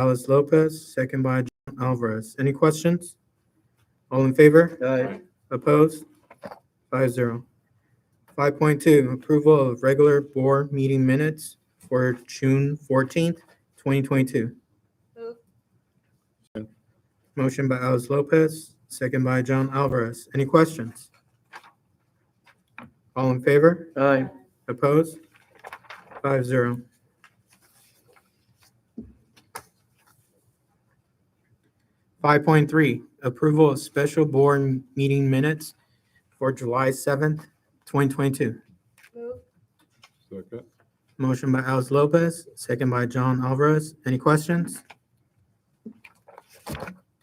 Alice Lopez, second by John Alvarez. Any questions? All in favor? Aye. Opposed? 5-0. 5.2, approval of regular board meeting minutes for June 14th, 2022. Move. Motion by Alice Lopez, second by John Alvarez. Any questions? All in favor? Aye. Opposed? 5-0. 5.3, approval of special board meeting minutes for July 7th, 2022. Move. Second. Motion by Alice Lopez, second by John Alvarez. Any questions?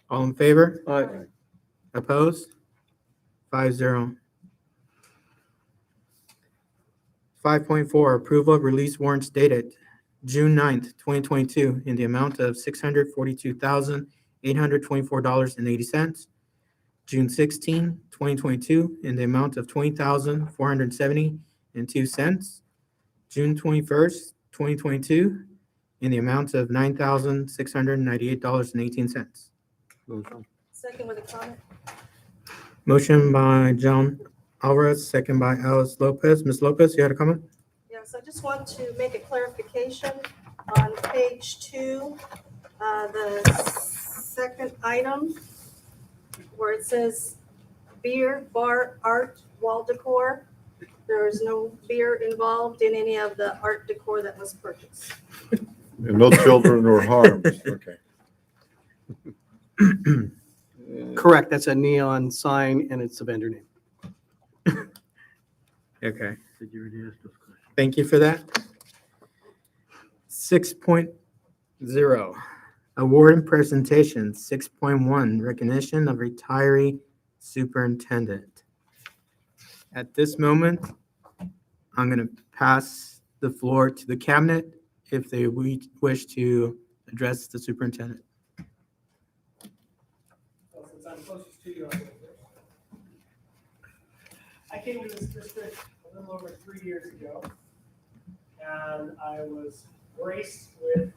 All in favor? Aye. Opposed? 5-0. 5.4, approval of release warrants dated June 9th, 2022 in the amount of $642,824.80. June 16, 2022 in the amount of $20,470.02. June 21st, 2022 in the amount of $9,698.18. Motion. Second with a comment. Motion by John Alvarez, second by Alice Lopez. Ms. Lopez, you had a comment? Yes, I just want to make a clarification on page 2, the second item where it says beer, bar, art, wall decor. There is no beer involved in any of the art decor that was purchased. And no children were harmed. Okay. Correct, that's a neon sign and it's a vendor name. Okay. Did you already ask this question? Thank you for that. 6.0, award and presentation. 6.1, recognition of retiree superintendent. At this moment, I'm going to pass the floor to the cabinet if they wish to address the superintendent. Well, since I'm closest to you, I'll go first. I came to this district a little over 3 years ago, and I was graced with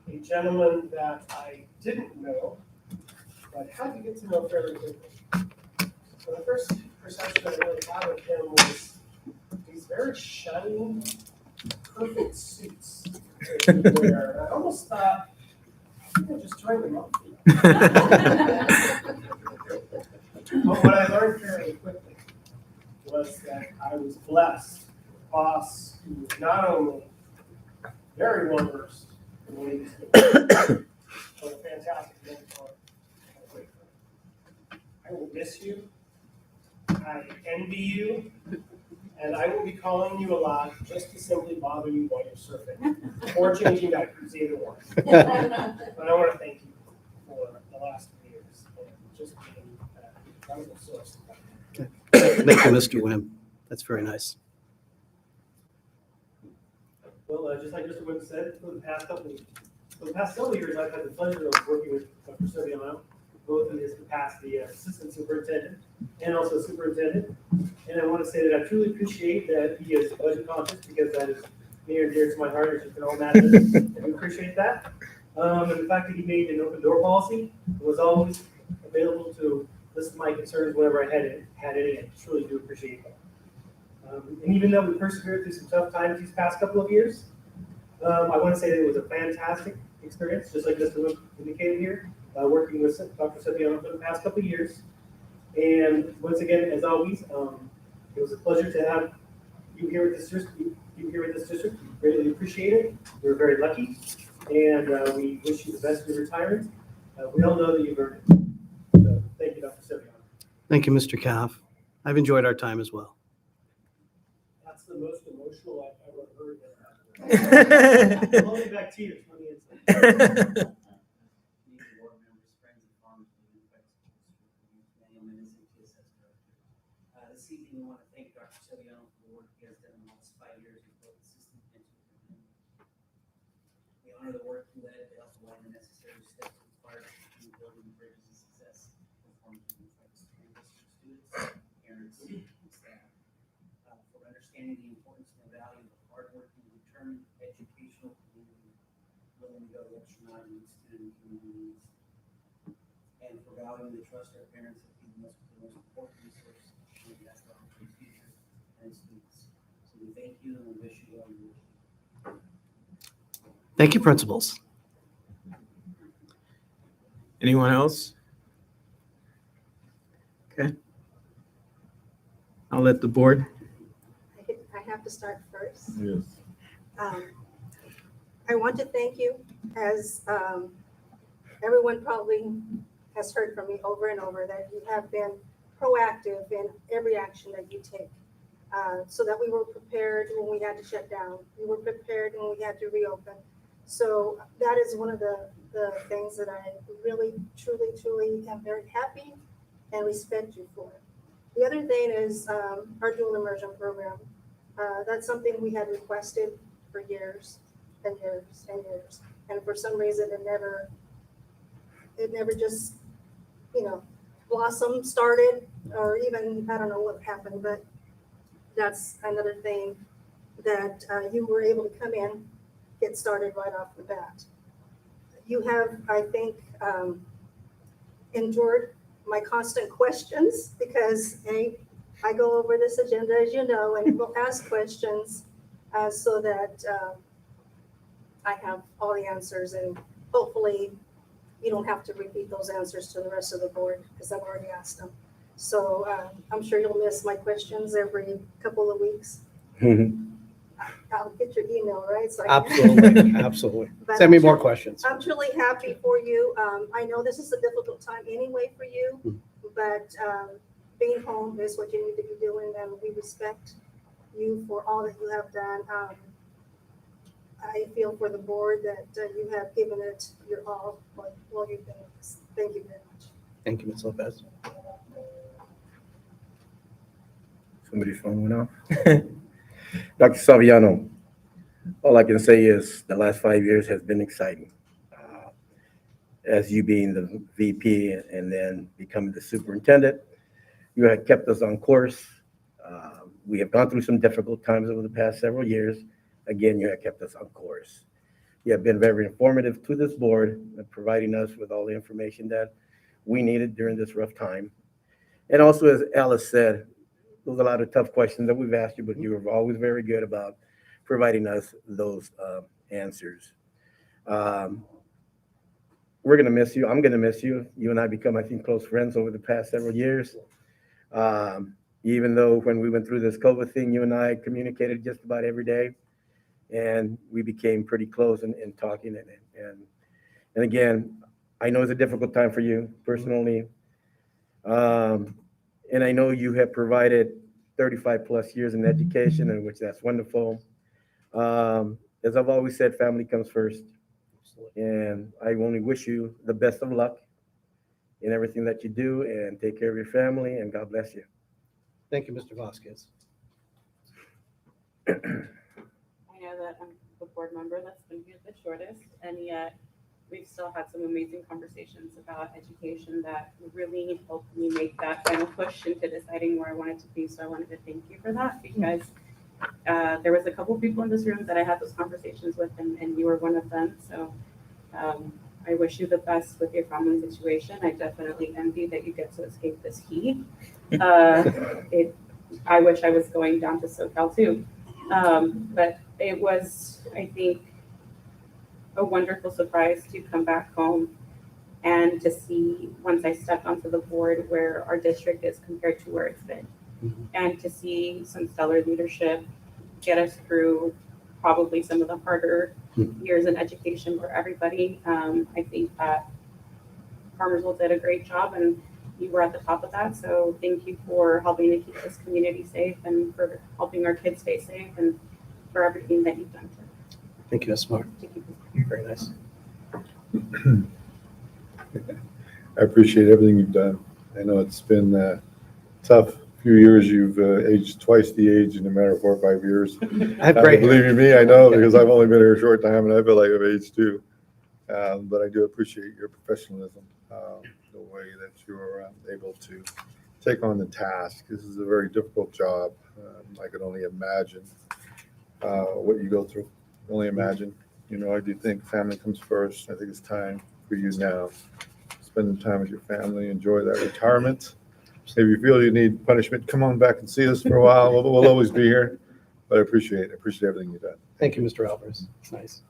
a gentleman that I didn't know, but had to get to know fairly quickly. So the first perception I really had of him was these very shiny, perfect suits that he would wear. And I almost thought, I think I just joined the mafia. But what I learned fairly quickly was that I was blessed with a boss who was not only very well versed in what he was doing, but a fantastic mentor and a great friend. I will miss you. I envy you. And I will be calling you a lot just to simply bother you while you're surfing or changing diapers, either one. But I want to thank you for the last 2 years and just being an incredible source. Thank you, Mr. Wim. That's very nice. Well, just like Mr. Webb said, for the past several years, I've had the pleasure of working with Dr. Sevillano, both in his capacity as assistant superintendent and also superintendent. And I want to say that I truly appreciate that he is budget conscious because that is near and dear to my heart, as you can all imagine. And we appreciate that. And the fact that he made an open door policy and was always available to listen to my concerns whenever I had any. I truly do appreciate that. And even though we persevered through some tough times these past couple of years, I want to say that it was a fantastic experience, just like Mr. Wimp indicated here, working with Dr. Sevillano for the past couple of years. And once again, as always, it was a pleasure to have you here with this district. We greatly appreciate it. We're very lucky, and we wish you the best in your retirement. We all know that you've earned it. So thank you, Dr. Sevillano. Thank you, Mr. Caff. I've enjoyed our time as well. That's the most emotional I've ever heard. I'm holding back tears from the inside. Board members, friends, and Farmersville, this evening, we want to thank Dr. Sevillano for the work he has done in the last 5 years as both assistant and superintendent. We honor the work he led to help align the necessary steps required to continue building bridges of success for Farmersville students, parents, and staff. For understanding the importance and the value of hardworking, determined educational community willing to go the extra mile to meet student community needs. And for valuing the trust our parents have given us with the most important resource, and that's our future and students. So we thank you and we wish you well. Thank you, principals. Anyone else? Okay. I'll let the board. I have to start first. Yes. I want to thank you, as everyone probably has heard from me over and over, that you have been proactive in every action that you take, so that we were prepared when we had to shut down. We were prepared when we had to reopen. So that is one of the things that I really, truly am very happy and respect you for. The other thing is our dual immersion program. That's something we had requested for years and years and years. And for some reason, it never just, blossomed, started, or even, I don't know what happened, but that's another thing that you were able to come in, get started right off the bat. You have, I think, endured my constant questions because I go over this agenda, as you know, and will ask questions so that I have all the answers, and hopefully you don't have to repeat those answers to the rest of the board because I've already asked them. So I'm sure you'll miss my questions every couple of weeks. I'll get your email, right? So I can- Absolutely, absolutely. But Send me I'm more sure- questions. I'm truly happy for you. I know this is a difficult time anyway for you, but being home is what you need to be doing, and we respect you for all that you have done. I feel for the board that you have given it your all while you've been with us. Thank you very much. Thank you, Ms. Lopez. Somebody's phone went off. Dr. Saviano, all I can say is the last 5 years has been exciting. As you being the VP and then becoming the superintendent, you have kept us on course. We have gone through some difficult times over the past several years. Again, you have kept us on course. You have been very informative to this board, providing us with all the information that we needed during this rough time. And also, as Alice said, there was a lot of tough questions that we've asked you, but you were always very good about providing us those answers. We're going to miss you. I'm going to miss you. You and I become, I think, close friends over the past several years. Even though when we went through this COVID thing, you and I communicated just about every day, and we became pretty close in talking. And again, I know it's a difficult time for you personally. And I know you have provided 35 plus years in education, in which that's wonderful. As I've always said, family comes first. And I only wish you the best of luck in everything that you do, and take care of your family, and God bless you. Thank you, Mr. Vasquez. I know that I'm the board member that's been here the shortest, and yet we've still had some amazing conversations about education that really helped me make that final push into deciding where I wanted to be. So I wanted to thank you for that, because there was a couple people in this room that I had those conversations with, and you were one of them. So I wish you the best with your family situation. I definitely envy that you get to escape this heat. I wish I was going down to SoCal too. But it was, I think, a wonderful surprise to come back home and to see, once I stepped onto the board, where our district is compared to where it's been. And to see some stellar leadership get us through probably some of the harder years in education for everybody. I think that Farmersville did a great job, and you were at the top of that. So thank you for helping to keep this community safe, and for helping our kids stay safe, and for everything that you've done Thank you, Ms. Smart. to keep us. Very nice. I appreciate everything you've done. I know it's been a tough few years. You've aged twice the age in a matter of 4 or 5 years. I have great Believe hair. you me, I know, because I've only been here a short time and I feel like I've aged too. But I do appreciate your professionalism, the way that you're able to take on the task. This is a very difficult job. I could only imagine what you go through. Only imagine. You know, I do think family comes first. I think it's time for you now. Spend time with your family, enjoy that retirement. If you feel you need punishment, come on back and see us for a while. We'll always be here. But I appreciate everything you've done. Thank you, Mr. Alvarez. It's nice.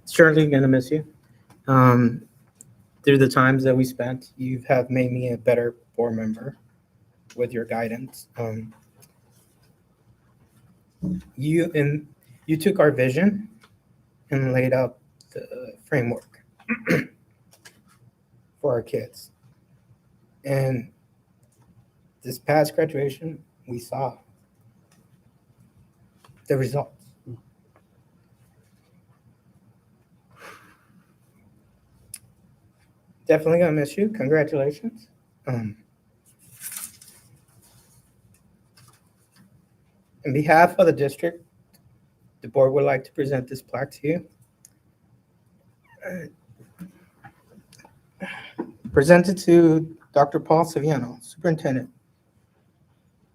Certainly gonna miss you. Through the times that we spent, you have made me a better board member with your guidance. You took our vision and laid out the framework for our kids. And this past graduation, we saw the results. Definitely gonna miss you. Congratulations. On behalf of the district, the board would like to present this plaque to you. Presented to Dr. Paul Saviano, Superintendent,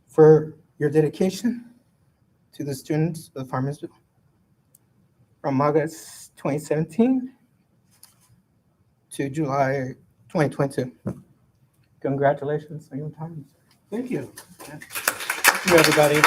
for your dedication to the students of Farmersville from August 2017 to July 2022. Congratulations on your time. Thank you. Thank you, everybody.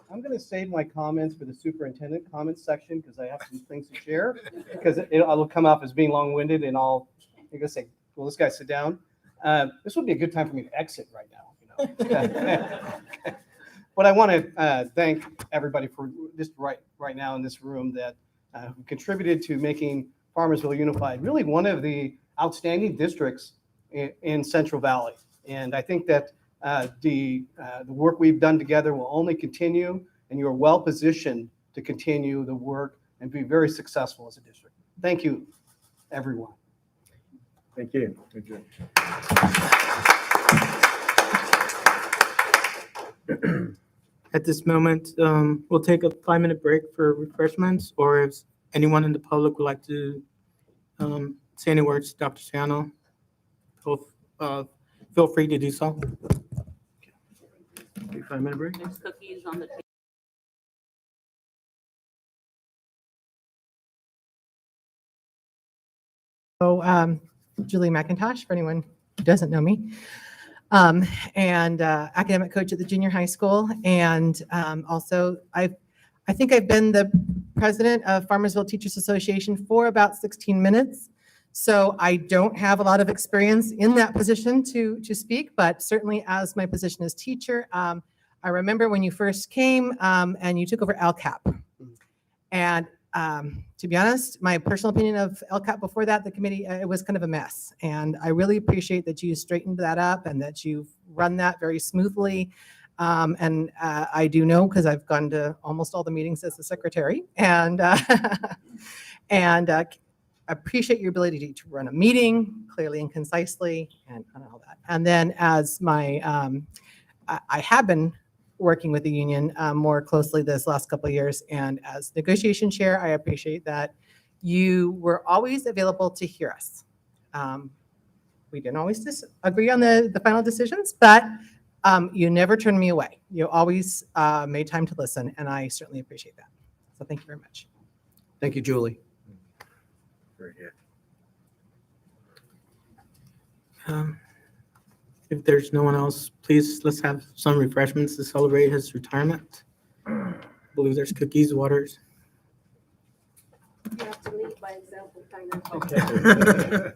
I'm going to save my comments for the superintendent comments section because I have some things to share. Because it'll come off as being long-winded and I'm going to say, well, this guy sit down. This would be a good time for me to exit right now. You know? But I want to thank everybody for just right now in this room that contributed to making Farmersville Unified really one of the outstanding districts in Central Valley. And I think that the work we've done together will only continue, and you are well positioned to continue the work and be very successful as a district. Thank you, everyone. Thank you. Thank you. At this moment, we'll take a 5-minute break for refreshments, or if anyone in the public would like to say any words to Dr. Siano, feel free to do so. 5-minute break. There's cookies on the table. So, Julie McIntosh, for anyone who doesn't know me, and academic coach at the junior high school. And also, I think I've been the president of Farmersville Teachers Association for about 16 minutes. So I don't have a lot of experience in that position to speak, but certainly as my position as teacher, I remember when you first came and you took over LCAP. And to be honest, my personal opinion of LCAP before that, the committee, it was kind of a mess. And I really appreciate that you straightened that up and that you've run that very smoothly. And I do know, because I've gone to almost all the meetings as the secretary, and appreciate your ability to run a meeting clearly and concisely and all that. And then as my, I have been working with the union more closely this last couple of years. And as negotiation chair, I appreciate that you were always available to hear us. We didn't always agree on the final decisions, but you never turned me away. You always made time to listen, and I certainly appreciate that. So thank you very much. Thank you, Julie. Very good. If there's no one else, please let's have some refreshments to celebrate his retirement. I believe there's cookies, waters. You have to lead by example, kind of. Okay.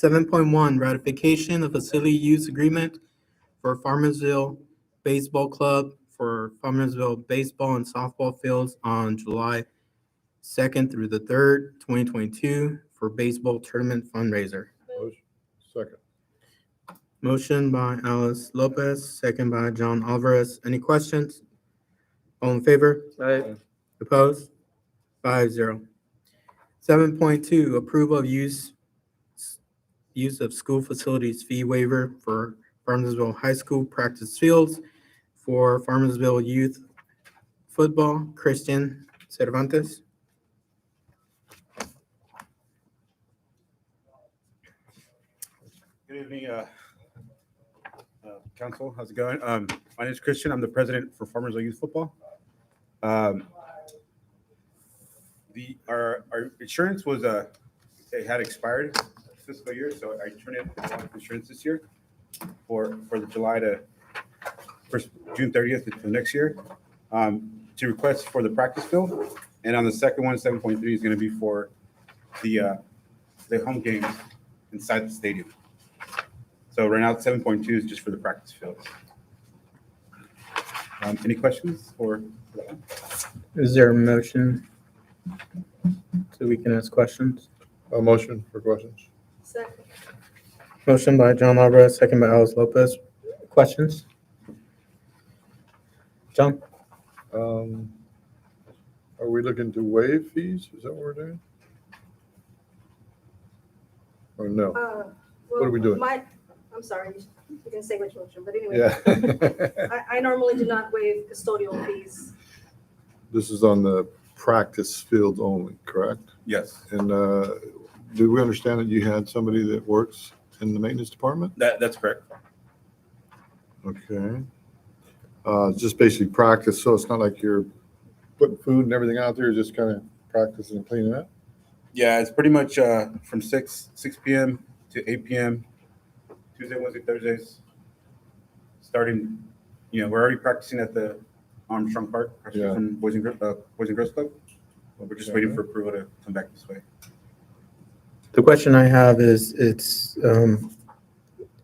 7.1, ratification of facility use agreement for Farmersville Baseball Club for Farmersville baseball and softball fields on July 2nd through the 3rd, 2022 for baseball tournament fundraiser. Motion. Second. Motion by Alice Lopez, second by John Alvarez. Any questions? All in favor? Aye. Opposed? 5-0. 7.2, approval of use of school facilities fee waiver for Farmersville High School practice fields for Farmersville Youth Football. Christian Cervantes. Good evening, council. How's it going? My name is Christian. I'm the president for Farmersville Youth Football. Our insurance was it had expired fiscal year, so I turned in insurance this year for the July to June 30th for next year to request for the practice field, and on the second one, 7.3 is going to be for the home games inside the stadium. So right now, 7.2 is just for the practice fields. Any questions or? Is there a motion so we can ask questions? A motion for questions. Second. Motion by John Alvarez, second by Alice Lopez. Questions? John? Are we looking to waive fees? Is that what we're doing? Or no? What are we doing? I'm sorry, you can say which motion, but anyway. Yeah. I normally do not waive custodial fees. This is on the practice field only, correct? Yes, And do we understand that you had somebody that works in the maintenance department? that's correct. Okay. Just basically practice, so it's not like you're putting food and everything out there, just kind of practicing and cleaning up? Yeah, it's pretty much from 6 p.m. to 8 p.m. Tuesday, Wednesday, Thursdays. Starting, we're already practicing at the Armstrong Park, across the street Yeah. from Boys and Girls Club. But we're just waiting for approval to come back this way. The question I have is, it's,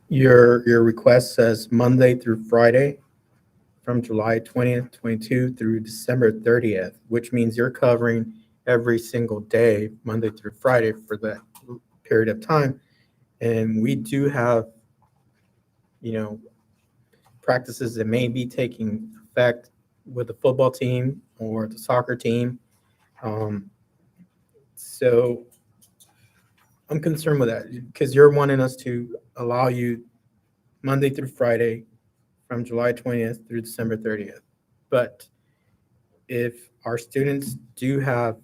your request says Monday through Friday from July 20th, 22 through December 30th, which means you're covering every single day, Monday through Friday for that period of time. And we do have, practices that may be taking effect with the football team or the soccer team. So I'm concerned with that because you're wanting us to allow you Monday through Friday from July 20th through December 30th. But if our students do have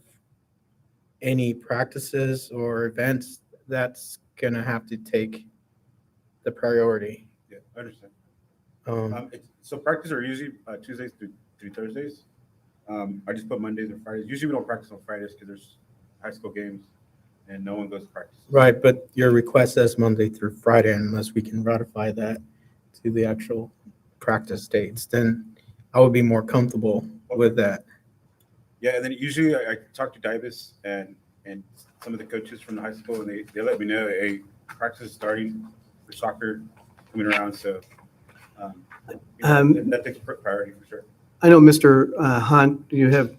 any practices or events, that's going to have to take the priority. Yeah, I understand. Um, So practice are usually Tuesdays through Thursdays. I just put Mondays and Fridays. Usually we don't practice on Fridays because there's high school games and no one goes to practice. Right, but your request says Monday through Friday, unless we can ratify that to the actual practice dates, then I would be more comfortable with that. Yeah, and then usually I talk to Divis and some of the coaches from the high school, and they let me know, hey, practice is starting for soccer coming around, so that takes priority for sure. I know, Mr. Hunt, you have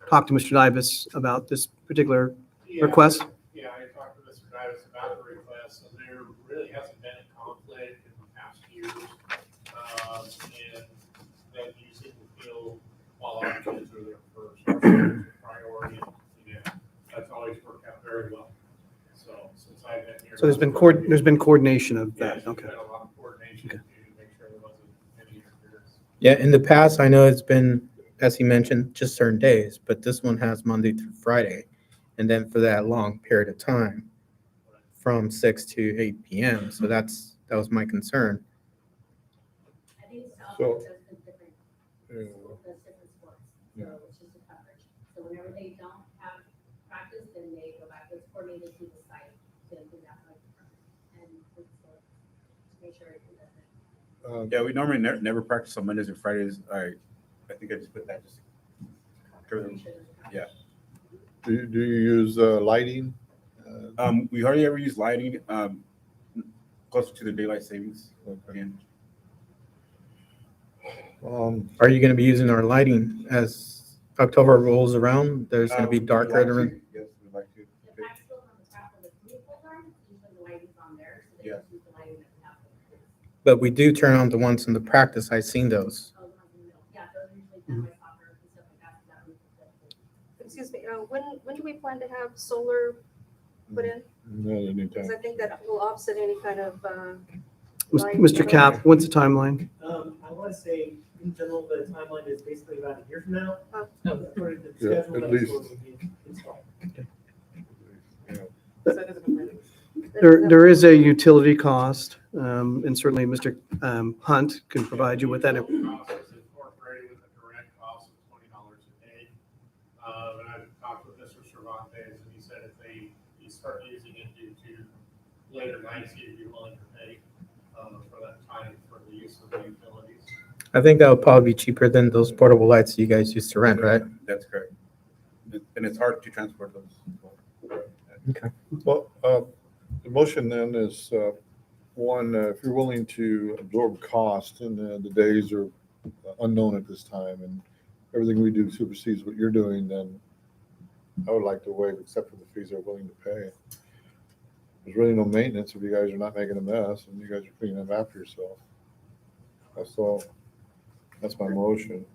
talked to Mr. Davis about this particular request. Yeah, I talked to Mr. Davis about the request, and there really hasn't been a conflict in the past years. And that using the field while our kids are there first, our students are priority, that's always worked out very well. So since I've been here. So there's been coordination of Yes, that, we've okay. had a lot of coordination to make sure there wasn't any interference. Yeah, in the past, I know it's been, as he mentioned, just certain days, but this one has Monday through Friday. And then for that long period of time, from 6 to 8 p.m. So that was my concern. I think So- Southfield does the different, Yeah. does different sports, Yeah. so it's just a coverage. So whenever they don't have practice, then they go back, it's coordinated to the site to do that, and it's, to make sure everything does it. Yeah, we normally never practice on Mondays and Fridays. I think I just put that just to cover them. Make sure there's a Yeah. coverage. Do you use lighting We hardly ever use lighting, closer to the daylight savings. Again. Are you gonna be using our lighting as October rolls around? There's gonna be We'd darker like to. around. Yes, we'd like to. The Farmersville on the top of the vehicle arm, usually the lighting's on there, so they Yeah. just use the lighting at the top. But we do turn on the ones in the practice. I've seen those. Oh, the ones in the middle. Yeah, those are usually done by soccer and stuff like that, so that would. Excuse me, when do we plan to have solar put in? No, anytime. Because I think that will offset any kind of, light, Mr. Cap, what's the timeline? I want to say, in general, the timeline is basically about a year from now. Oh. According to the Yeah, schedule, at that least. solar will be installed. There is a utility cost, and certainly Mr. Hunt can provide you with that. Cost is incorporated with a direct cost of $20 a day. And I've talked with Mr. Cervantes, and he said if you start using it due to later nights, he'd be willing to pay for that time for the use of the utilities. I think that would probably be cheaper than those portable lights you guys used to rent, right? That's correct. And it's hard to transport those. Well, the motion then is, one, if you're willing to absorb cost, and the days are unknown at this time, and everything we do supersedes what you're doing, then I would like to waive, except for the fees they're willing to pay. There's really no maintenance if you guys are not making a mess, and you guys are cleaning up after yourself. That's all. That's my motion.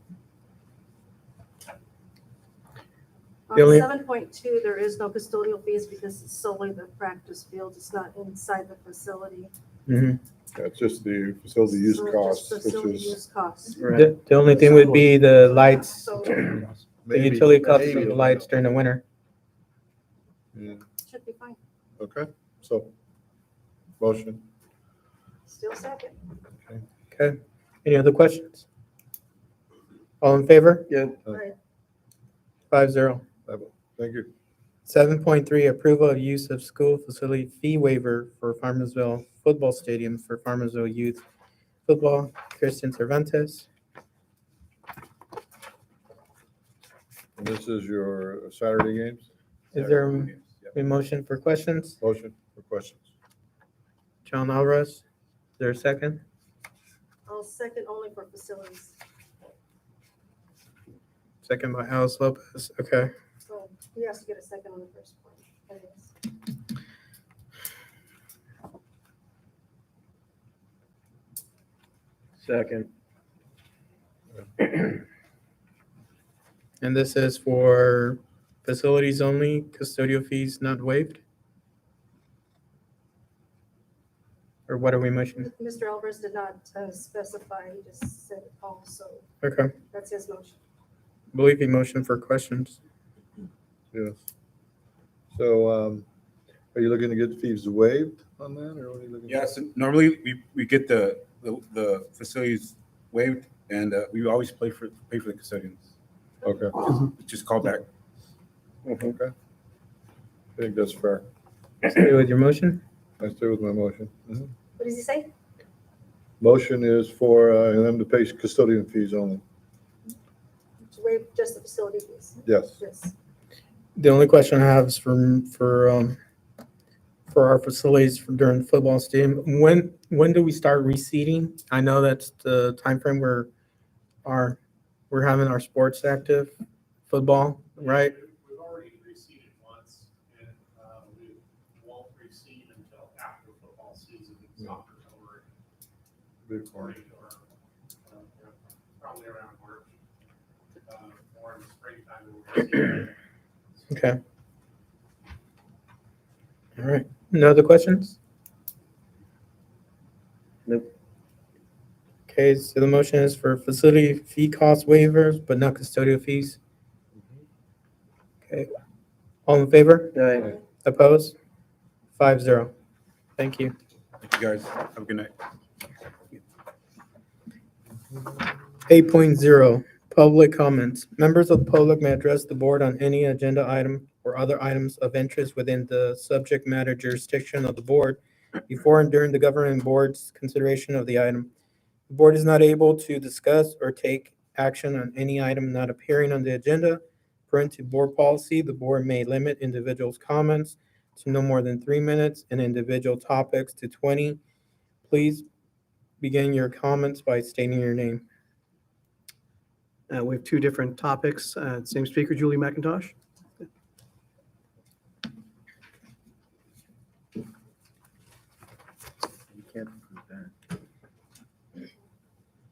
The only- 7.2, there is no custodial fees because it's solely the practice field. It's not inside the facility. Mhm. Yeah, it's just the facility use So it's costs, just which facility is use costs. The only thing would be the lights, So the maybe. utility costs of maybe the lights during the winter. Yeah, should be fine. okay, so, motion. Still second. Okay. Any other questions? All in favor? Yeah. Right. 5-0. Thank you. 7.3, approval of use of school facility fee waiver for Farmersville Football Stadium for Farmersville Youth Football, Christian Cervantes. And this is your Saturday games? Is there a motion for questions? Motion for questions. John Alvarez, is there a second? I'll second only for facilities. Second by Alice Lopez, okay. So he has to get a second on the first one. Anyways. Second. And this is for facilities only, custodial fees not waived? Or what are we motioning? Mr. Alvarez did not specify, he just said all, so Okay, that's his motion. I believe he motioned for questions. Yes. So, are you looking to get fees waived on that, or what are you looking? Yes, normally we get the facilities waived, and we always pay for the custodians. Okay, It's just call back. okay. I think that's fair. Stay with your motion? I stay with my motion. Mhm. What does he say? Motion is for them to pay custodian fees only. To waive just the facility fees? Yes. Yes. The only question I have is for our facilities during the football stadium. When do we start reseeding? I know that's the timeframe where we're having our sports active football, right? We've already reseeded once, and we won't reseed until after football season, soccer's over. Big part. According to our, probably around March, or in the springtime, we'll reseed. Okay. All right. No other questions? Nope. Okay, so the motion is for facility fee cost waivers, but not custodial fees. Okay. All in favor? Aye. Opposed? 5-0. Thank you. Thank you, guys. Have a good night. 8.0, public comments. Members of the public may address the board on any agenda item or other items of interest within the subject matter jurisdiction of the board before and during the governing board's consideration of the item. The board is not able to discuss or take action on any item not appearing on the agenda. Pursuant to board policy, the board may limit individuals' comments to no more than 3 minutes and individual topics to 20. Please begin your comments by stating your name. We have two different topics. Same speaker, Julie McIntosh. You can't prove that.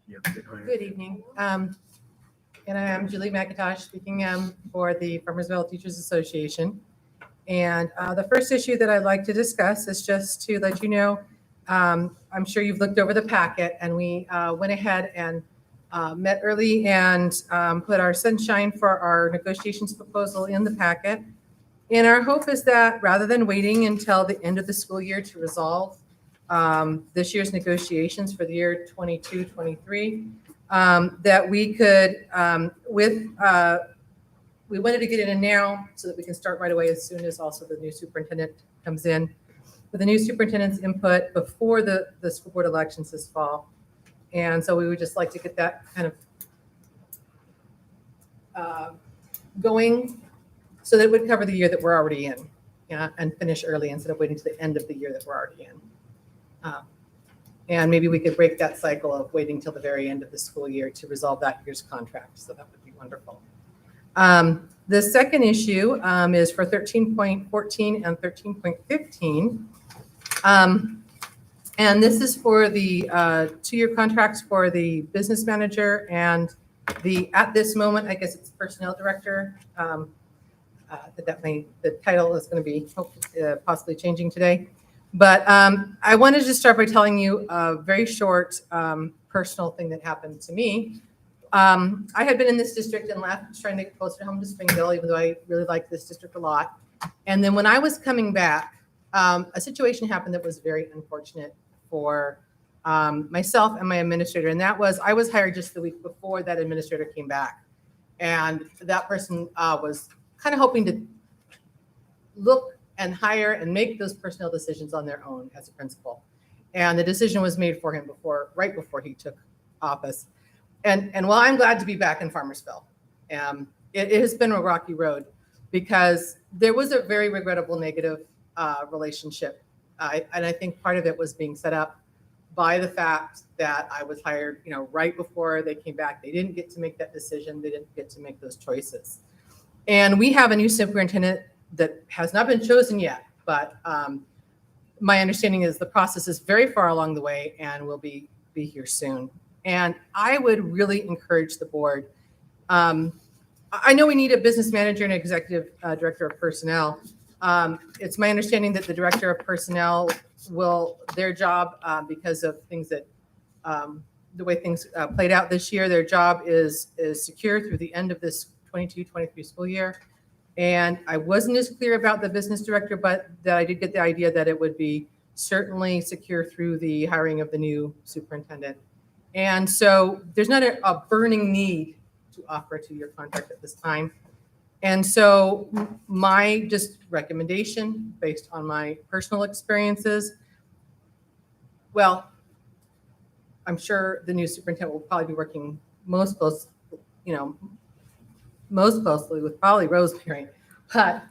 You have to get higher. Good evening. And I am Julie McIntosh speaking for the Farmersville Teachers Association. And the first issue that I'd like to discuss is just to let you know, I'm sure you've looked over the packet, and we went ahead and met early and put our sunshine for our negotiations proposal in the packet. And our hope is that rather than waiting until the end of the school year to resolve this year's negotiations for the year 22-23, that we could, we wanted to get it in now so that we can start right away as soon as also the new superintendent comes in. With the new superintendent's input before the school board elections this fall. And so we would just like to get that kind of going so that it would cover the year that we're already in, and finish early instead of waiting to the end of the year that we're already in. And maybe we could break that cycle of waiting till the very end of the school year to resolve that year's contract. So that would be wonderful. The second issue is for 13.14 and 13.15. And this is for the 2-year contracts for the business manager and at this moment, I guess it's personnel director. The title is going to be possibly changing today. But I wanted to start by telling you a very short personal thing that happened to me. I had been in this district and left trying to get closer to home to Springville, even though I really liked this district a lot. And then when I was coming back, a situation happened that was very unfortunate for myself and my administrator. And that was, I was hired just the week before that administrator came back. And that person was kind of hoping to look and hire and make those personnel decisions on their own as a principal. And the decision was made for him right before he took office. And while I'm glad to be back in Farmersville, it has been a rocky road because there was a very regrettable negative relationship. And I think part of it was being set up by the fact that I was hired, right before they came back. They didn't get to make that decision. They didn't get to make those choices. And we have a new superintendent that has not been chosen yet, but my understanding is the process is very far along the way and will be here soon. And I would really encourage the board. I know we need a business manager and executive director of personnel. It's my understanding that the director of personnel their job, because of things that, the way things played out this year, their job is secure through the end of this 22-23 school year. And I wasn't as clear about the business director, but that I did get the idea that it would be certainly secure through the hiring of the new superintendent. And so there's not a burning need to offer a 2-year contract at this time. And so my just recommendation based on my personal experiences, well, I'm sure the new superintendent will probably be working most closely with probably Rosemary, but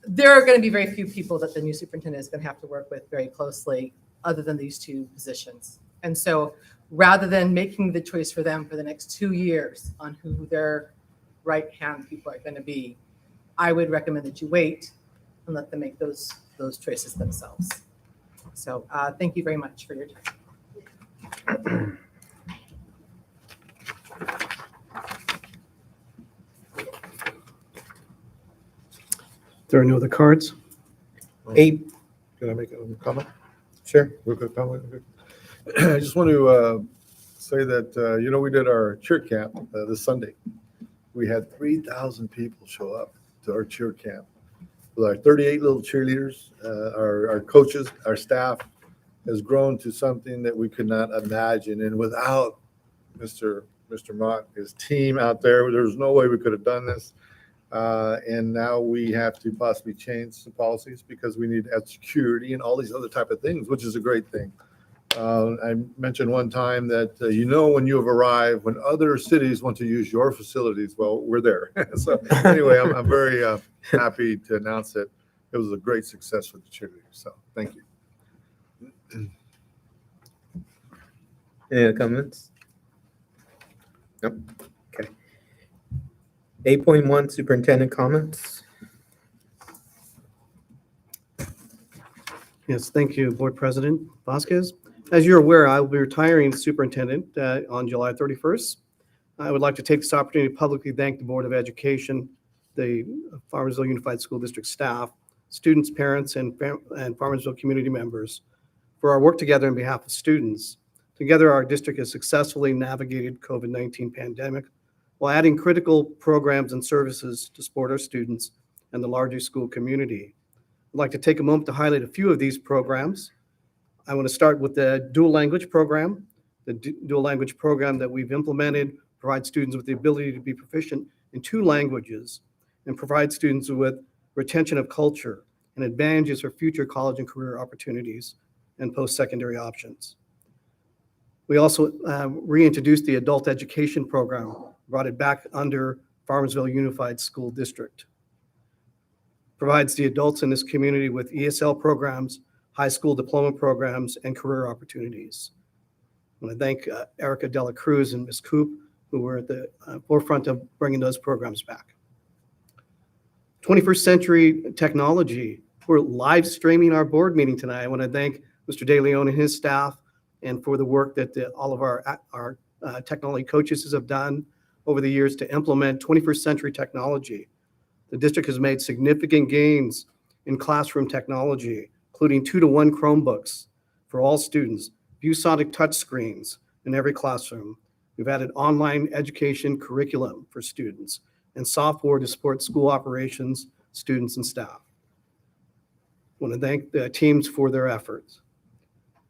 there are going to be very few people that the new superintendent is going to have to work with very closely other than these 2 positions. And so rather than making the choice for them for the next 2 years on who their right-hand people are going to be, I would recommend that you wait and let them make those choices themselves. So thank you very much for your time. There are no other cards. 8, Can I make a comment? sure. Real quick comment? I just want to say that, we did our cheer camp this Sunday. We had 3,000 people show up to our cheer camp. With our 38 little cheerleaders, our coaches, our staff has grown to something that we could not imagine. And without Mr. Mott, his team out there, there's no way we could have done this. And now we have to possibly change some policies because we need to add security and all these other type of things, which is a great thing. I mentioned one time that, when you have arrived, when other cities want to use your facilities, well, we're there. So anyway, I'm very happy to announce that it was a great success for the cheerleaders. So thank you. Any other comments? Nope. Okay. 8.1 superintendent comments. Yes, thank you, Board President Vasquez. As you're aware, I will be retiring as superintendent on July 31st. I would like to take this opportunity to publicly thank the Board of Education, the Farmersville Unified School District staff, students, parents, and Farmersville community members for our work together on behalf of students. Together, our district has successfully navigated COVID-19 pandemic while adding critical programs and services to support our students and the larger school community. I'd like to take a moment to highlight a few of these programs. I want to start with the dual language program. The dual language program that we've implemented provides students with the ability to be proficient in 2 languages and provide students with retention of culture and advantages for future college and career opportunities and post-secondary options. We also reintroduced the adult education program, brought it back under Farmersville Unified School District. Provides the adults in this community with ESL programs, high school diploma programs, and career opportunities. I want to thank Erica Dela Cruz and Ms. Coop, who were at the forefront of bringing those programs back. 21st century technology. We're live streaming our board meeting tonight. I want to thank Mr. De Leon and his staff and for the work that all of our technology coaches have done over the years to implement 21st century technology. The district has made significant gains in classroom technology, including 2-to-1 Chromebooks for all students, ViewSonic touchscreens in every classroom. We've added online education curriculum for students and software to support school operations, students, and staff. I want to thank the teams for their efforts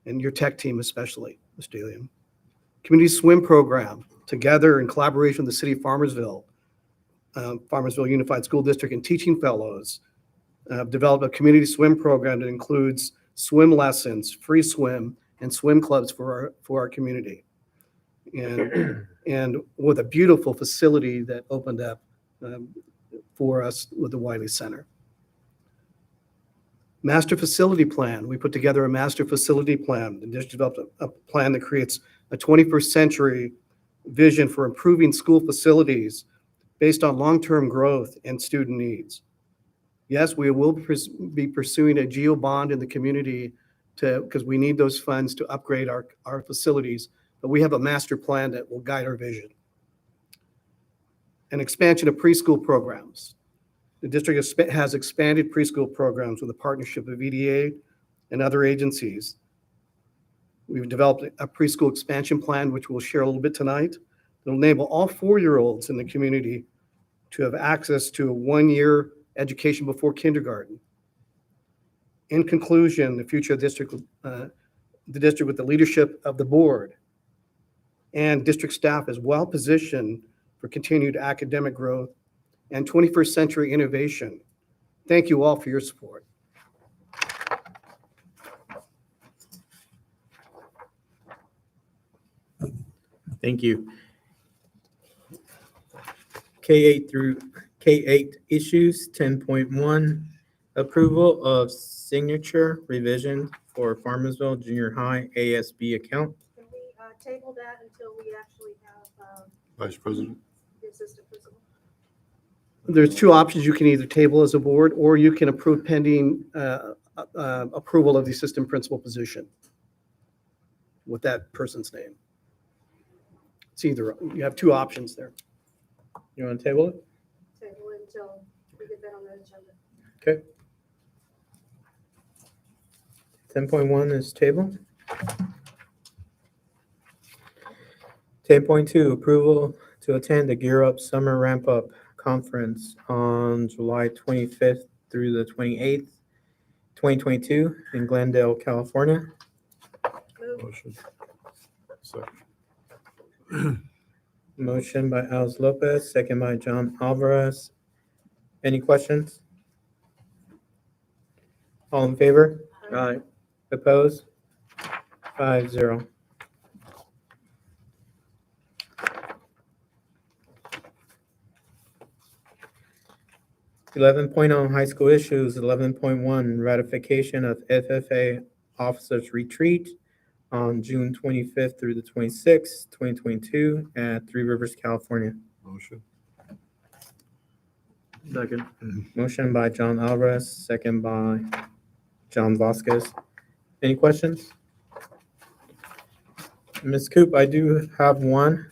and your tech team especially, Mr. Delium. Community swim program, together in collaboration with the city of Farmersville, Farmersville Unified School District and teaching fellows, developed a community swim program that includes swim lessons, free swim, and swim clubs for our community. And with a beautiful facility that opened up for us with the Wiley Center. Master facility plan. We put together a master facility plan. The district developed a plan that creates a 21st century vision for improving school facilities based on long-term growth and student needs. Yes, we will be pursuing a geo bond in the community because we need those funds to upgrade our facilities, but we have a master plan that will guide our vision. An expansion of preschool programs. The district has expanded preschool programs with a partnership of EDA and other agencies. We've developed a preschool expansion plan, which we'll share a little bit tonight. It'll enable all 4-year-olds in the community to have access to a 1-year education before kindergarten. In conclusion, the future district, the district with the leadership of the board and district staff is well positioned for continued academic growth and 21st century innovation. Thank you all for your support. Thank you. K8 through K8 issues. 10.1, approval of signature revision for Farmersville Junior High ASB account. Can we table that until we actually have Vice President. the assistant principal? There's 2 options. You can either table as a board or you can approve pending approval of the assistant principal position with that person's name. It's either, you have 2 options there. You want to table it? Table it until we get that on the agenda. Okay. 10.1 is tabled. 10.2, approval to attend the Gear Up Summer Ramp Up Conference on July 25th through the 28th, 2022 in Glendale, California. Move. Motion. Second. Motion by Alice Lopez, second by John Alvarez. Any questions? All in favor? Aye. Opposed? 5-0. 11.0 high school issues. 11.1 ratification of FFA officers retreat on June 25th through the 26th, 2022 at Three Rivers, California. Motion. Second. Motion by John Alvarez, second by John Vasquez. Any questions? Ms. Coop, I do have one.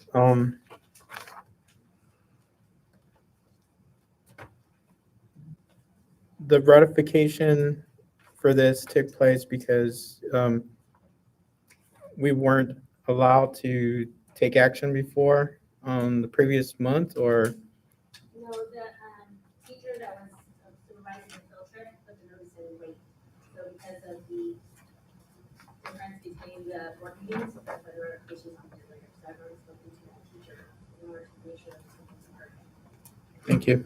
The ratification for this took place because we weren't allowed to take action before the previous month, or No, the, teacher that was supervising the field trip put the notice in late. So because of the difference between the board meetings, that's why the ratification's on there later. So I've already spoken to that teacher in order to make sure that something's occurred. thank you.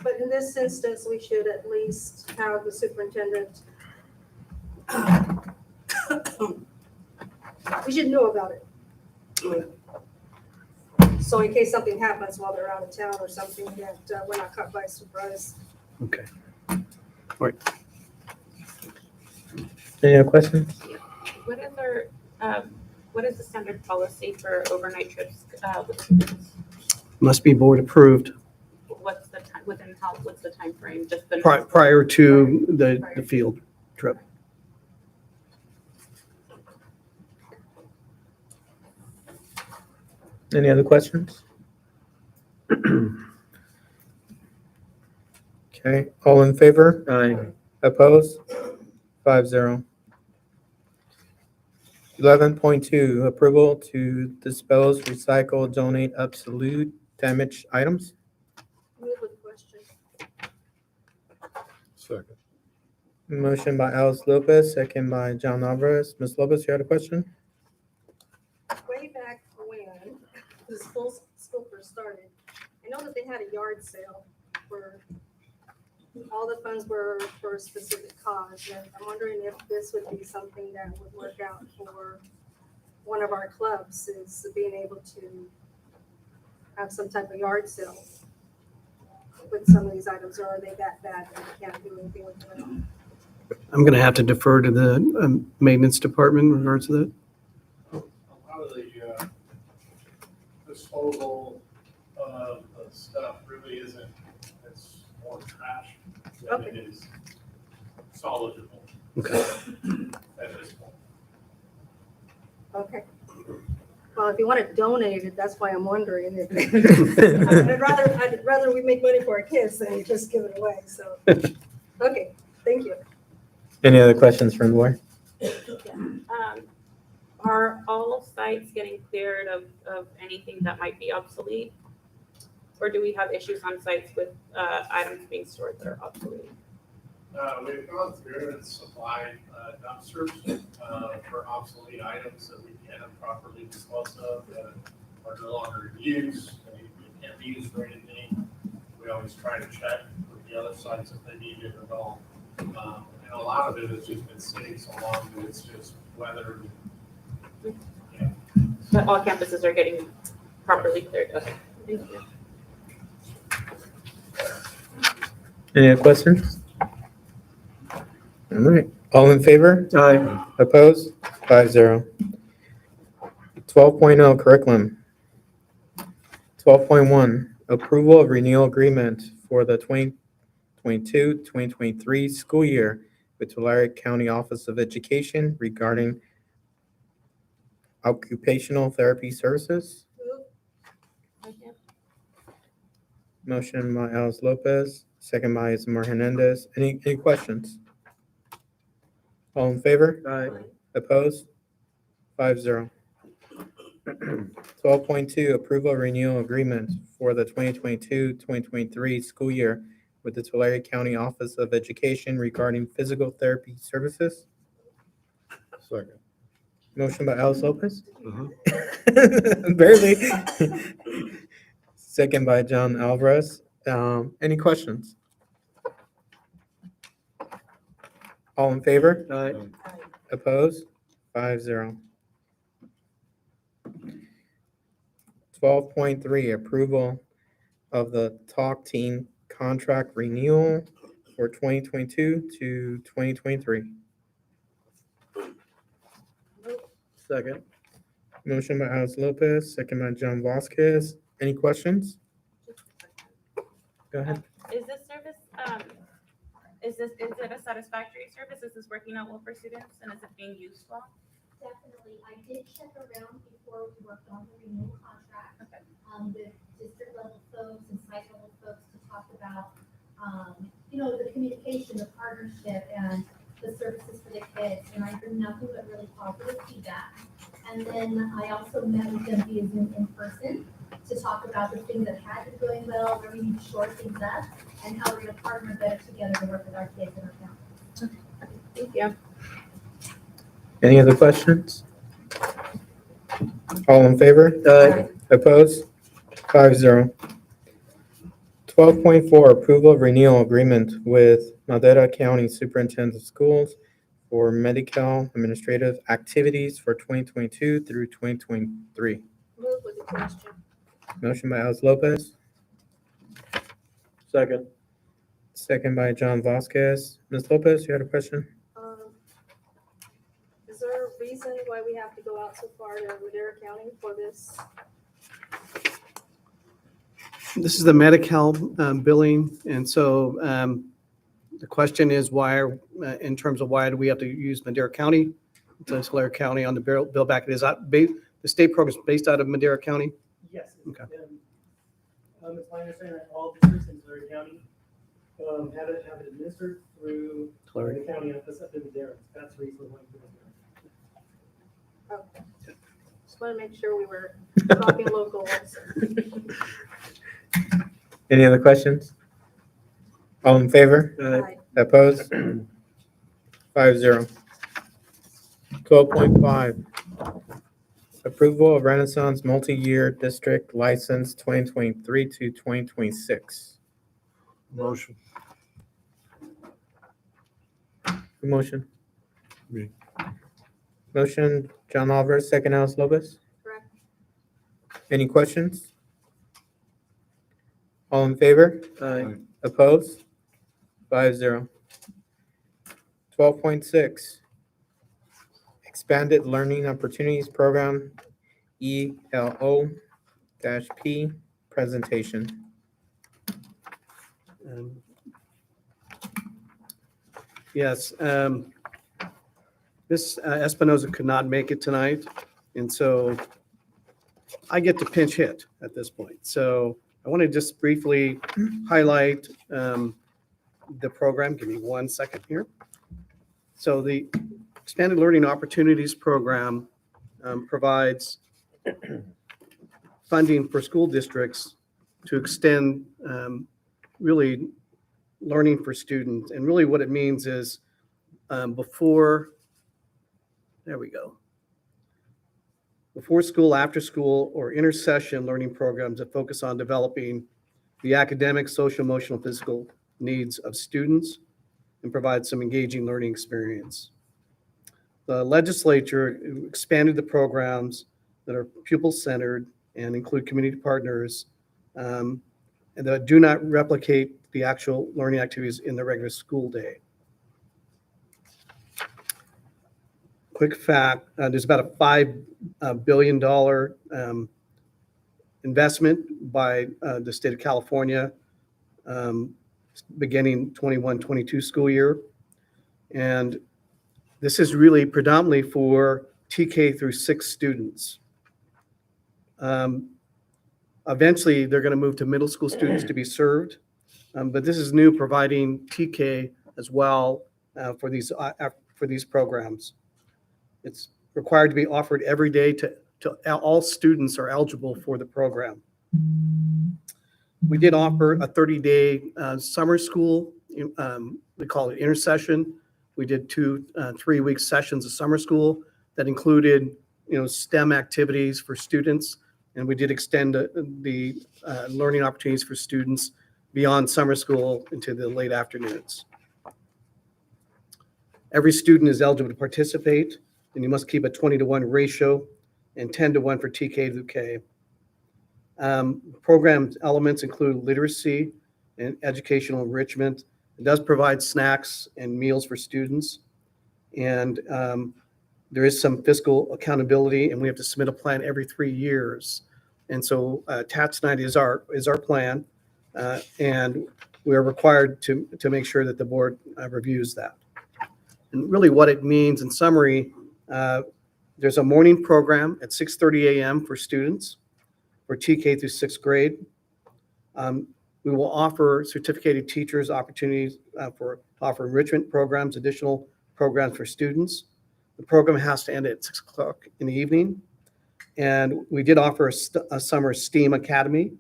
But in this instance, we should at least have the superintendent. We should know about it. So in case something happens while they're out of town or something, that we're not caught by surprise. Okay. Any other questions? What is our, what is the standard policy for overnight trips with students? Must be board approved What's the time, what's the time frame? Just the. prior to the field trip. Any other questions? Okay, all in favor? Aye. Opposed? 5-0. 11.2, approval to dispose, recycle, donate obsolete, damaged items. Move with question. Second. Motion by Alice Lopez, second by John Alvarez. Ms. Lopez, you had a question? Way back when the school first started, I know that they had a yard sale where all the funds were for a specific cause. And I'm wondering if this would be something that would work out for one of our clubs, is being able to have some type of yard sale with some of these items, or are they that bad that we can't do anything with them? I'm going to have to defer to the maintenance department in regards to that. A lot of the disposal of the stuff really isn't, it's more trash than it is salvageable Okay. at this point. Okay. Well, if you want to donate it, that's why I'm wondering. I'd rather we make money for our kids than just give it away, so. Okay, thank you. Any other questions from the board? Are all sites getting cleared of anything that might be obsolete? Or do we have issues on sites with items being stored that are obsolete? We've gone through and supplied dumpsters for obsolete items that we can properly dispose of that are no longer in use, and you can't be used for anything. We always try to check with the other sites if they need it at all. And a lot of it has just been sitting so long that it's just weathered. But all campuses are getting properly cleared? Okay, thank you. Any other questions? All right, all in favor? Aye. Opposed? 5-0. 12.0 curriculum. 12.1 approval of renewal agreement for the 2022-2023 school year with Tulare County Office of Education regarding occupational therapy services. Motion by Alice Lopez, second by Isamar Hernandez. Any questions? All in favor? Aye. Opposed? 5-0. 12.2, approval renewal agreement for the 2022-2023 school year with the Tulare County Office of Education regarding physical therapy services. Second. Motion by Alice Lopez. Barely. Second by John Alvarez. Any questions? All in favor? Aye. Opposed? 5-0. 12.3, approval of the Talk Team contract renewal for 2022 to 2023. Second. Motion by Alice Lopez, second by John Vasquez. Any questions? Go ahead. Is this service, is it a satisfactory service? Is this working out well for students and is it being used well? Definitely. I did check around before we worked on the renewal contract, Okay. with district level folks and site level folks to talk about, you know, the communication, the partnership and the services for the kids. And I heard nothing but really positive feedback. And then I also met with them via Zoom in person to talk about the things that had been going well, where we need to shore things up, and how we're gonna partner better together to work with our kids and our families. Thank you. Any other questions? All in favor? Aye. Opposed? 5-0. 12.4, approval of renewal agreement with Madera County Superintendent of Schools for medical administrative activities for 2022 through 2023. Move with the question. Motion by Alice Lopez, Second. second by John Vasquez. Ms. Lopez, you had a question? Is there a reason why we have to go out so far to Madera County for this? This is the Medi-Cal billing, and so the question is in terms of why do we have to use Madera County? It's Tulare County on the bill back. Is that the state program is based out of Madera County? Yes. Okay. It's my understanding that all districts in Tulare County have it administered through Tulare. the county office up in Madera. That's the reason why we're doing that. Okay. Just want to make sure we were talking local also. Any other questions? All in favor? Aye. Opposed? 5-0. 12.5, approval of Renaissance Multi-Year District License 2023 to 2026. Motion. Who motion? Me. Motion, John Alvarez, second Alice Lopez. Correct. Any questions? All in favor? Aye. Opposed? 5-0. 12.6, Expanded Learning Opportunities Program, ELO-P presentation. Yes, Ms. Espinoza could not make it tonight, and so I get to pinch hit at this point. So I want to just briefly highlight the program. Give me 1 second here. So the Expanded Learning Opportunities Program provides funding for school districts to extend really learning for students. And really what it means is before school, after school, or intersession learning programs that focus on developing the academic, social, emotional, physical needs of students and provide some engaging learning experience. The legislature expanded the programs that are pupil-centered and include community partners and that do not replicate the actual learning activities in the regular school day. Quick fact, there's about a $5 billion investment by the state of California beginning 21-22 school year. And this is really predominantly for TK through 6 students. Eventually, they're going to move to middle school students to be served. But this is new, providing TK as well for these programs. It's required to be offered every day to all students are eligible for the program. We did offer a 30-day summer school. We call it intersession. We did 2 3-week sessions of summer school that included, STEM activities for students, and we did extend the learning opportunities for students beyond summer school into the late afternoons. Every student is eligible to participate, and you must keep a 20-to-1 ratio and 10-to-1 for TK through K. Program elements include literacy and educational enrichment. It does provide snacks and meals for students. And there is some fiscal accountability, and we have to submit a plan every 3 years. And so attached tonight is our plan, and we are required to make sure that the board reviews that. And really what it means in summary, there's a morning program at 6:30 a.m. for students for TK through sixth grade. We will offer certificated teachers opportunities to offer enrichment programs, additional programs for students. The program has to end at 6 o'clock in the evening. And we did offer a summer STEAM Academy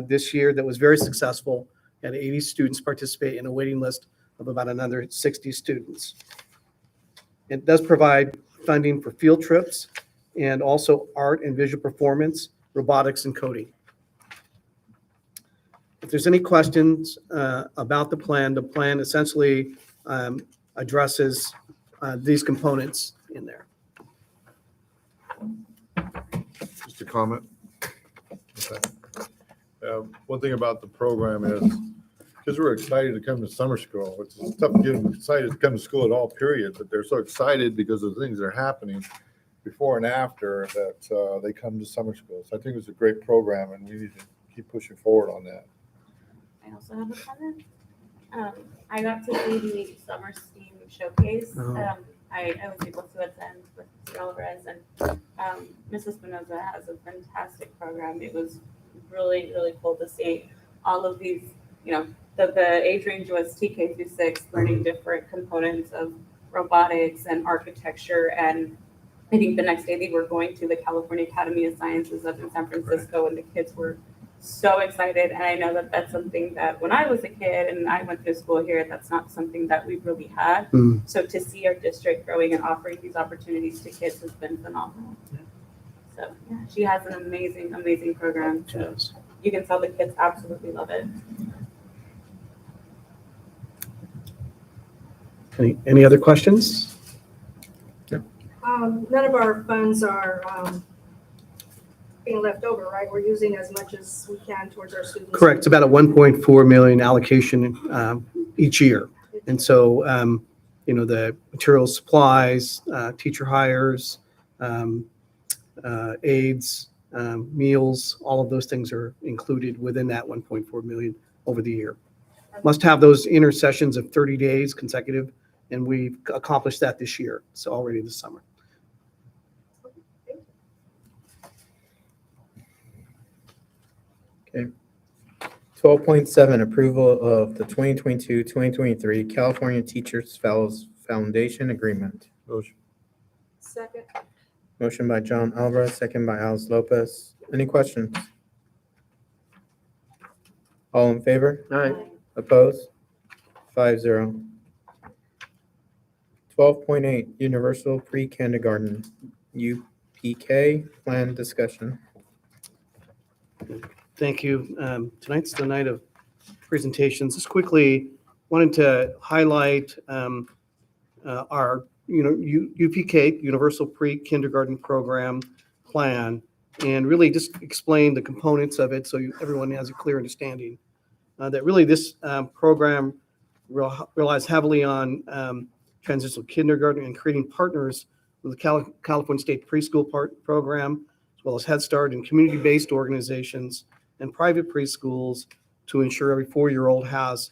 this year that was very successful. Had 80 students participate in a waiting list of about another 60 students. It does provide funding for field trips and also art and visual performance, robotics, and coding. If there's any questions about the plan essentially addresses these components in there. Just a comment. Okay. One thing about the program is, because we're excited to come to summer school, it's tough to get them excited to come to school at all, period, but they're so excited because of the things that are happening before and after that they come to summer school. So I think it's a great program, and we need to keep pushing forward on that. I also have a comment. I got to see the summer STEAM showcase. I was able to attend with Mr. Alvarez, and Mrs. Spinoza has a fantastic program. It was really, really cool to see all of these, the age range was TK through 6, learning different components of robotics and architecture. And I think the next day they were going to the California Academy of Sciences up in San Francisco, and the kids were so excited. And I know that that's something that when I was a kid and I went to school here, that's not something that we really had. So to see our district growing and offering these opportunities to kids has been phenomenal. So yeah, she has an amazing, amazing program. So you can tell the kids absolutely love it. Any other questions? None of our funds are being left over, right? We're using as much as we can towards our students. Correct. It's about a 1.4 million allocation each year. And so, the materials, supplies, teacher hires, aids, meals, all of those things are included within that 1.4 million over the year. Must have those intersessions of 30 days consecutive, and we've accomplished that this year, so already this summer. Okay. 12.7, approval of the 2022-2023 California Teachers Fellows Foundation Agreement. Motion. Second. Motion by John Alvarez, second by Alice Lopez. Any questions? All in favor? Aye. Opposed? 5-0. 12.8, Universal Pre-Kindergarten, UPK, plan discussion. Thank you. Tonight's the night of presentations. Just quickly, wanted to highlight our, UPK, Universal Pre-Kindergarten Program plan, and really just explain the components of it so everyone has a clear understanding. That really this program relies heavily on transitional kindergarten and creating partners with the California State Preschool Program, as well as Head Start and community-based organizations and private preschools to ensure every 4-year-old has,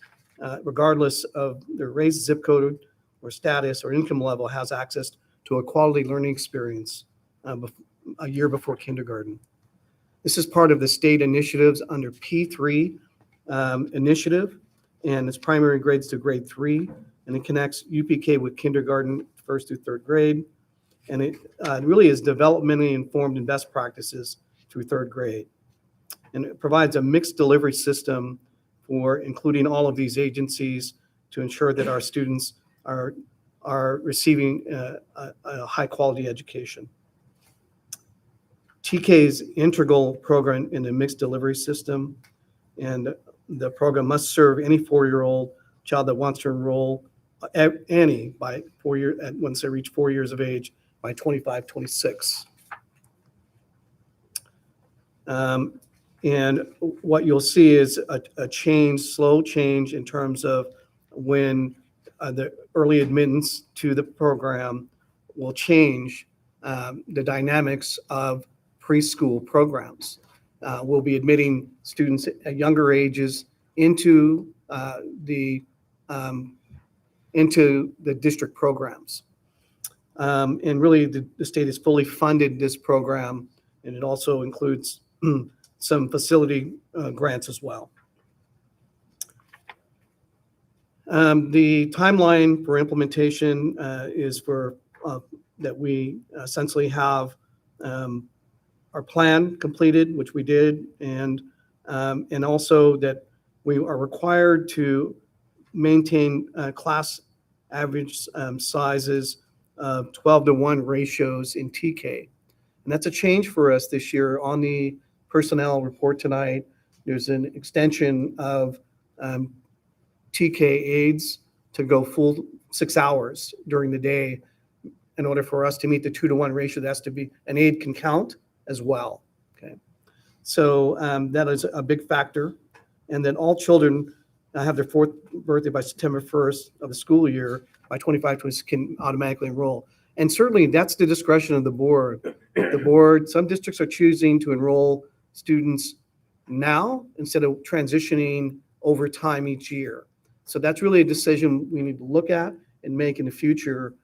regardless of their race, zip code, or status or income level, has access to a quality learning experience a year before kindergarten. This is part of the state initiatives under P3 initiative, and its primary grades to grade 3, and it connects UPK with kindergarten, 1st through 3rd grade, and it really is developmentally informed in best practices through 3rd grade. And it provides a mixed delivery system for including all of these agencies to ensure that our students are receiving a high quality education. TK's integral program in the mixed delivery system, and the program must serve any 4-year-old child that wants to enroll by 4 years, once they reach 4 years of age by 25, 26. And what you'll see is a change, slow change in terms of when the early admittance to the program will change the dynamics of preschool programs. We'll be admitting students at younger ages into into the district programs. And really, the state has fully funded this program, and it also includes some facility grants as well. The timeline for implementation is for that we essentially have our plan completed, which we did, and also that we are required to maintain class average sizes of 12-to-1 ratios in TK. And that's a change for us this year. On the personnel report tonight, there's an extension of TK aides to go full 6 hours during the day. In order for us to meet the 2-to-1 ratio, that has to be, an aide can count as well. Okay, so that is a big factor. And then all children have their 4th birthday by September 1st of the school year. By 25-26 can automatically enroll. And certainly that's the discretion of the board. The board, some districts are choosing to enroll students now instead of transitioning over time each year. So that's really a decision we need to look at and make in the future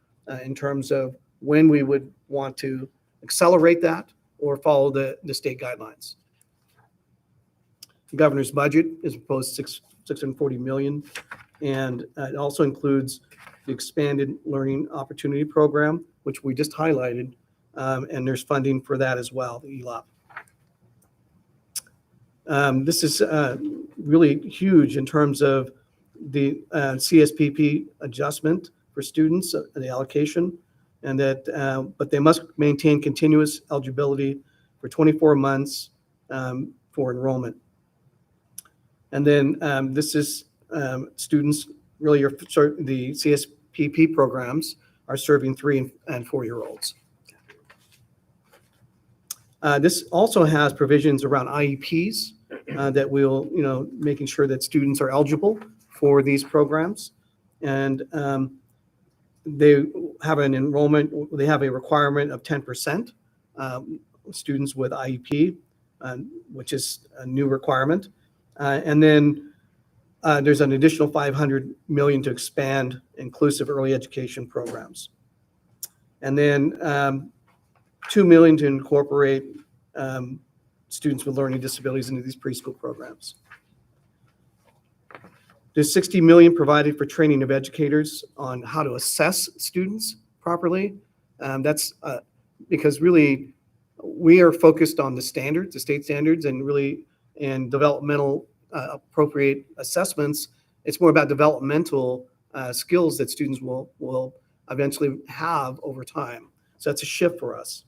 in terms of when we would want to accelerate that or follow the state guidelines. The governor's budget is proposed $640 million, and it also includes the expanded learning opportunity program, which we just highlighted, and there's funding for that as well, the ELOP. This is really huge in terms of the CSPP adjustment for students, the allocation, and that, but they must maintain continuous eligibility for 24 months for enrollment. And then this is students really are the CSPP programs are serving 3 and 4-year-olds. This also has provisions around IEPs that will, making sure that students are eligible for these programs. And they have an enrollment, they have a requirement of 10% students with IEP, which is a new requirement. And then there's an additional $500 million to expand inclusive early education programs. And then $2 million to incorporate students with learning disabilities into these preschool programs. There's $60 million provided for training of educators on how to assess students properly. That's because really we are focused on the standards, the state standards, and developmental appropriate assessments. It's more about developmental skills that students will eventually have over time. So that's a shift for us.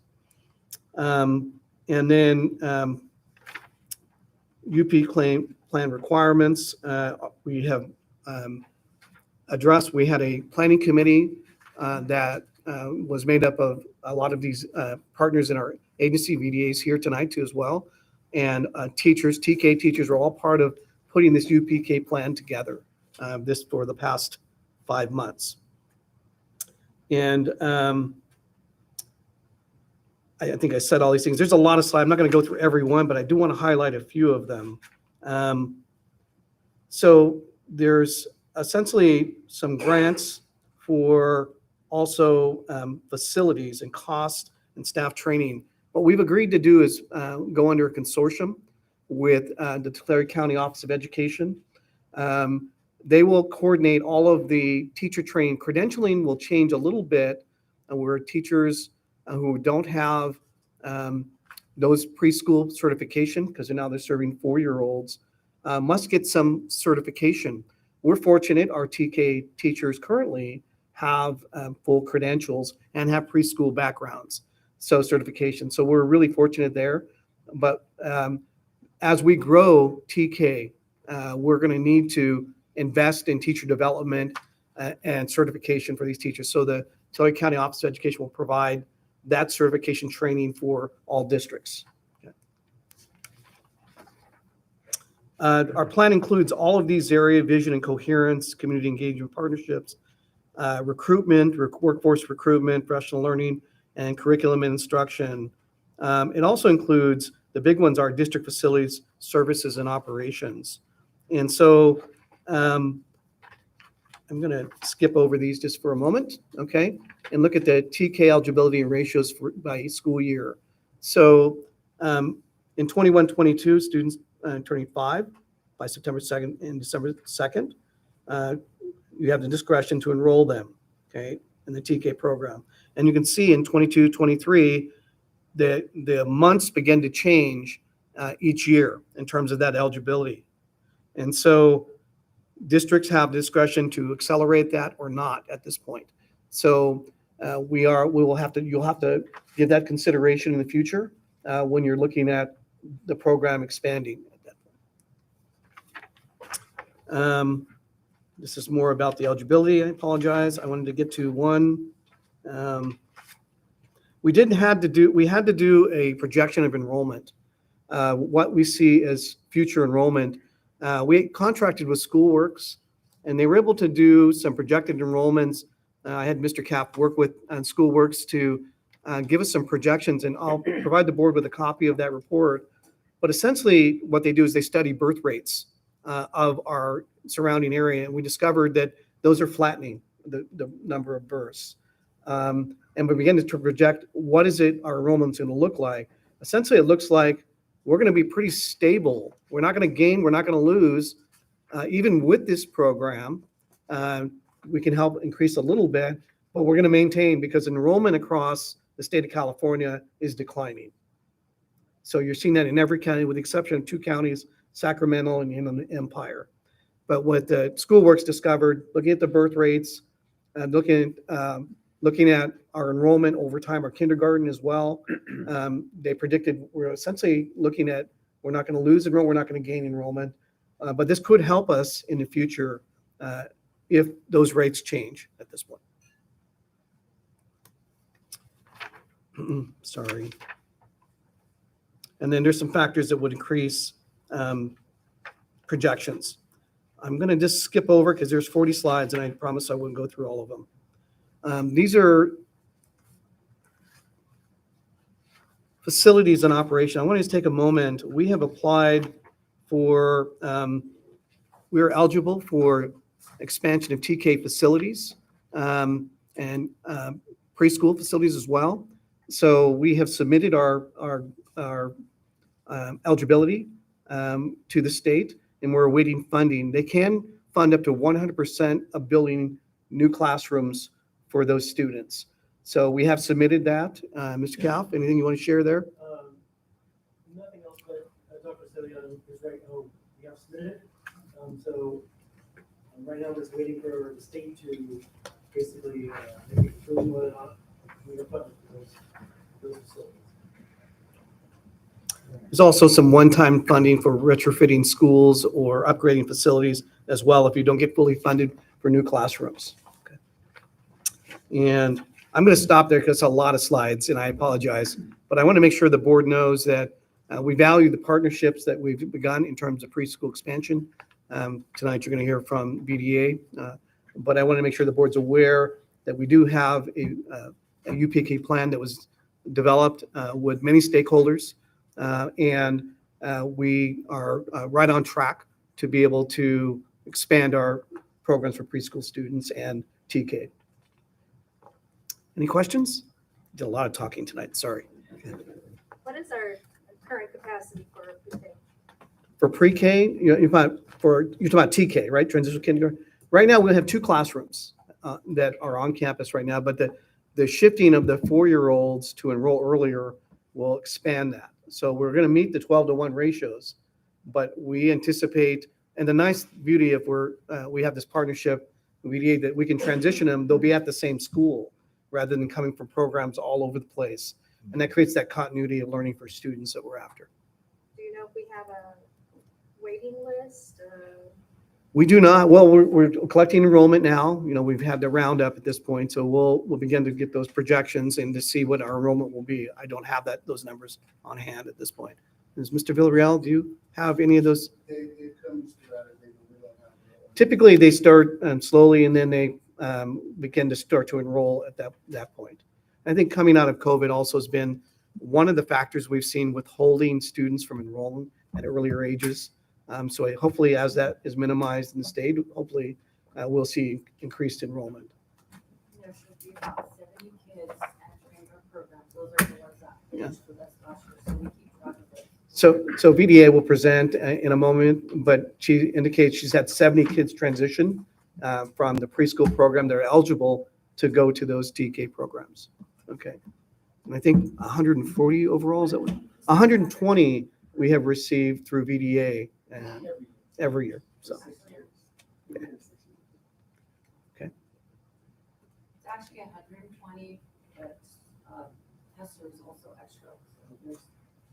And then UP plan requirements. We have addressed, we had a planning committee that was made up of a lot of these partners in our agency, VDAs here tonight too as well. And teachers, TK teachers are all part of putting this UPK plan together, this for the past 5 months. And I think I said all these things. There's a lot of slides. I'm not going to go through every one, but I do want to highlight a few of them. So there's essentially some grants for also facilities and cost and staff training. What we've agreed to do is go under a consortium with the Tulare County Office of Education. They will coordinate all of the teacher training. Credentialing will change a little bit where teachers who don't have those preschool certification, because now they're serving 4-year-olds, must get some certification. We're fortunate our TK teachers currently have full credentials and have preschool backgrounds, so certification. So we're really fortunate there. But as we grow TK, we're going to need to invest in teacher development and certification for these teachers. So the Tulare County Office of Education will provide that certification training for all districts. Okay. Our plan includes all of these areas: vision and coherence, community engagement partnerships, recruitment, workforce recruitment, professional learning, and curriculum and instruction. It also includes, the big ones are district facilities, services, and operations. And so I'm going to skip over these just for a moment, okay, and look at the TK eligibility and ratios by school year. So in 21-22, students turning 5 by September 2nd and December 2nd, you have the discretion to enroll them, okay, in the TK program. And you can see in 22-23, the months begin to change each year in terms of that eligibility. And so districts have discretion to accelerate that or not at this point. So you'll have to give that consideration in the future when you're looking at the program expanding at that point. This is more about the eligibility. I apologize. I wanted to get to one. We had to do a projection of enrollment. What we see as future enrollment. We contracted with SchoolWorks, and they were able to do some projected enrollments. I had Mr. Kapp work with SchoolWorks to give us some projections, and I'll provide the board with a copy of that report. But essentially, what they do is they study birth rates of our surrounding area, and we discovered that those are flattening, the number of births. And we began to project what is it our enrollment's going to look like. Essentially, it looks like we're going to be pretty stable. We're not going to gain, we're not going to lose. Even with this program, we can help increase a little bit, but we're going to maintain, because enrollment across the state of California is declining. So you're seeing that in every county, with the exception of 2 counties, Sacramento and Inland Empire. But what the SchoolWorks discovered, looking at the birth rates, looking at our enrollment over time, our kindergarten as well, they predicted we're essentially looking at, we're not going to lose enrollment, we're not going to gain enrollment, but this could help us in the future if those rates change at this point. Sorry. And then there's some factors that would increase projections. I'm going to just skip over because there's 40 slides, and I promise I wouldn't go through all of them. These are facilities in operation. I want to just take a moment. We have applied for, we are eligible for expansion of TK facilities and preschool facilities as well. So we have submitted our eligibility to the state, and we're awaiting funding. They can fund up to 100% of building new classrooms for those students. So we have submitted that. Mr. Kalf, anything you want to share there? Nothing else, but Dr. Celiano is right. We have submitted it. So right now we're just waiting for the state to basically make a decision whether or not we are funding those facilities. There's also some one-time funding for retrofitting schools or upgrading facilities as well if you don't get fully funded for new classrooms. Okay. And I'm going to stop there because it's a lot of slides, and I apologize. But I want to make sure the board knows that we value the partnerships that we've begun in terms of preschool expansion. Tonight you're going to hear from BDA, but I want to make sure the board's aware that we do have a UPK plan that was developed with many stakeholders. And we are right on track to be able to expand our programs for preschool students and TK. Any questions? Did a lot of talking tonight, sorry. What is our current capacity for pre-K? For pre-K, you're talking about TK, right? Transitional kindergarten. Right now, we have 2 classrooms that are on campus right now, but the shifting of the 4-year-olds to enroll earlier will expand that. So we're going to meet the 12-to-1 ratios, but we anticipate, and the nice beauty of we have this partnership that we can transition them, they'll be at the same school rather than coming from programs all over the place. And that creates that continuity of learning for students that we're after. Do you know if we have a waiting list? We do not. Well, we're collecting enrollment now. We've had the roundup at this point, so we'll begin to get those projections and to see what our enrollment will be. I don't have those numbers on hand at this point. Mr. Villarreal, do you have any of those? It typically they start slowly and then they begin to start to enroll at that point. I think coming out of COVID also has been one of the factors we've seen withholding students from enrolling at earlier ages. So hopefully as that is minimized in the state, hopefully we'll see increased enrollment. There should be about 70 kids entering our program. Those are the ones that finished with us last year, so we keep track of it. So VDA will present in a moment, but she indicates she's had 70 kids transition from the preschool program. They're eligible to go to those TK programs. Okay. And I think 140 overall, is that what? 120 we have received through VDA every year. So, It's actually 120, but Hester is also extra. So there's,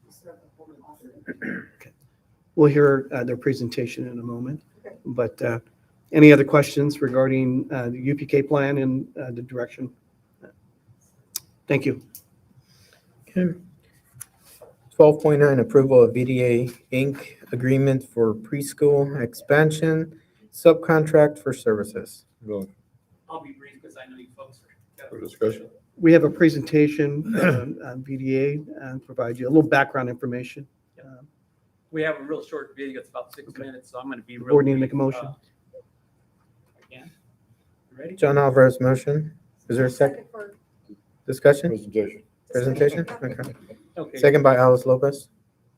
we serve the whole class. we'll hear their presentation in a moment. But any other questions regarding the UPK plan and the direction? Thank you. Okay. 12.9, approval of VDA Inc. agreement for preschool expansion, subcontract for services. Go I'll be brief because I know you folks are. for discussion. We have a presentation on VDA and provide you a little background information. We have a real short video. It's about 6 minutes, so I'm going to be real. Board need to make a brief. motion. Again, you ready? John Alvarez motion. Is there a second discussion? Presentation. Presentation? Okay. Okay. Second by Alice Lopez.